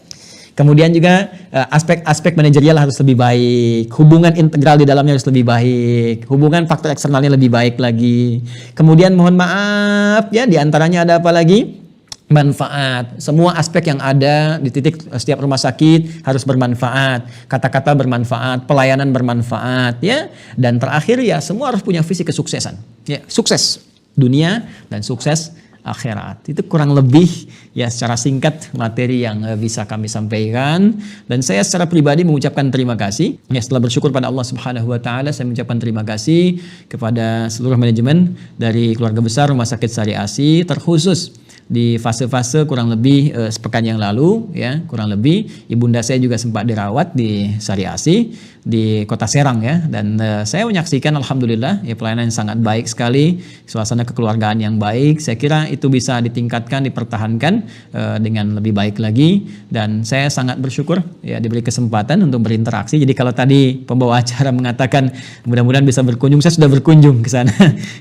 Kemudian juga aspek-aspek manajerial harus lebih baik, hubungan integral di dalamnya harus lebih baik, hubungan faktor eksternalnya lebih baik lagi. Kemudian mohon maaf ya, diantaranya ada apa lagi? Manfaat. Semua aspek yang ada di titik setiap rumah sakit harus bermanfaat, kata-kata bermanfaat, pelayanan bermanfaat, ya. Dan terakhir ya, semua harus punya visi kesuksesan. Ya, sukses dunia dan sukses akhirat. Itu kurang lebih ya secara singkat materi yang bisa kami sampaikan, dan saya secara pribadi mengucapkan terima kasih ya, setelah bersyukur pada Allah Subhanahu wa taala, saya mengucapkan terima kasih kepada seluruh manajemen dari keluarga besar Rumah Sakit Syari Asi, terkhusus di fase-fase kurang lebih sepekan yang lalu ya, kurang lebih ibunda saya juga sempat dirawat di Syari Asi di Kota Serang ya, dan saya menyaksikan alhamdulillah ya, pelayanan yang sangat baik sekali, suasana kekeluargaan yang baik. Saya kira itu bisa ditingkatkan, dipertahankan dengan lebih baik lagi, dan saya sangat bersyukur ya diberi kesempatan untuk berinteraksi. Jadi kalau tadi pembawa acara mengatakan mudah-mudahan bisa berkunjung, saya sudah berkunjung ke sana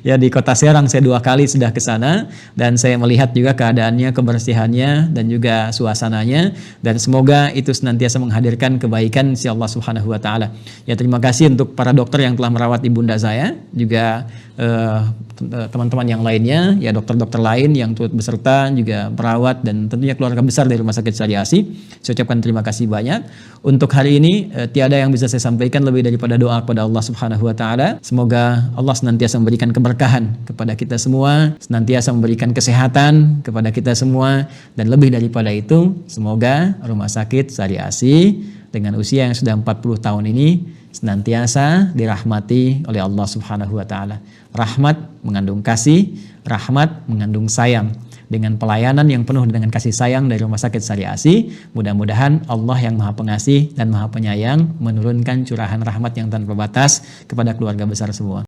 ya, di Kota Serang saya 2 kali sudah ke sana, dan saya melihat juga keadaannya, kebersihannya, dan juga suasananya, dan semoga itu senantiasa menghadirkan kebaikan si Allah Subhanahu wa taala. Ya, terima kasih untuk para dokter yang telah merawat ibunda saya, juga teman-teman yang lainnya, ya dokter-dokter lain yang turut beserta juga perawat, dan tentunya keluarga besar dari Rumah Sakit Syari Asi. Saya ucapkan terima kasih banyak. Untuk hari ini tiada yang bisa saya sampaikan lebih daripada doa kepada Allah Subhanahu wa taala. Semoga Allah senantiasa memberikan keberkahan kepada kita semua, senantiasa memberikan kesehatan kepada kita semua, dan lebih daripada itu semoga Rumah Sakit Syari Asi dengan usia yang sudah 40 tahun ini senantiasa dirahmati oleh Allah Subhanahu wa taala. Rahmat mengandung kasih, rahmat mengandung sayang. Dengan pelayanan yang penuh dengan kasih sayang dari Rumah Sakit Syari Asi, mudah-mudahan Allah yang Maha Pengasih dan Maha Penyayang menurunkan curahan rahmat yang tanpa batas kepada keluarga besar semua.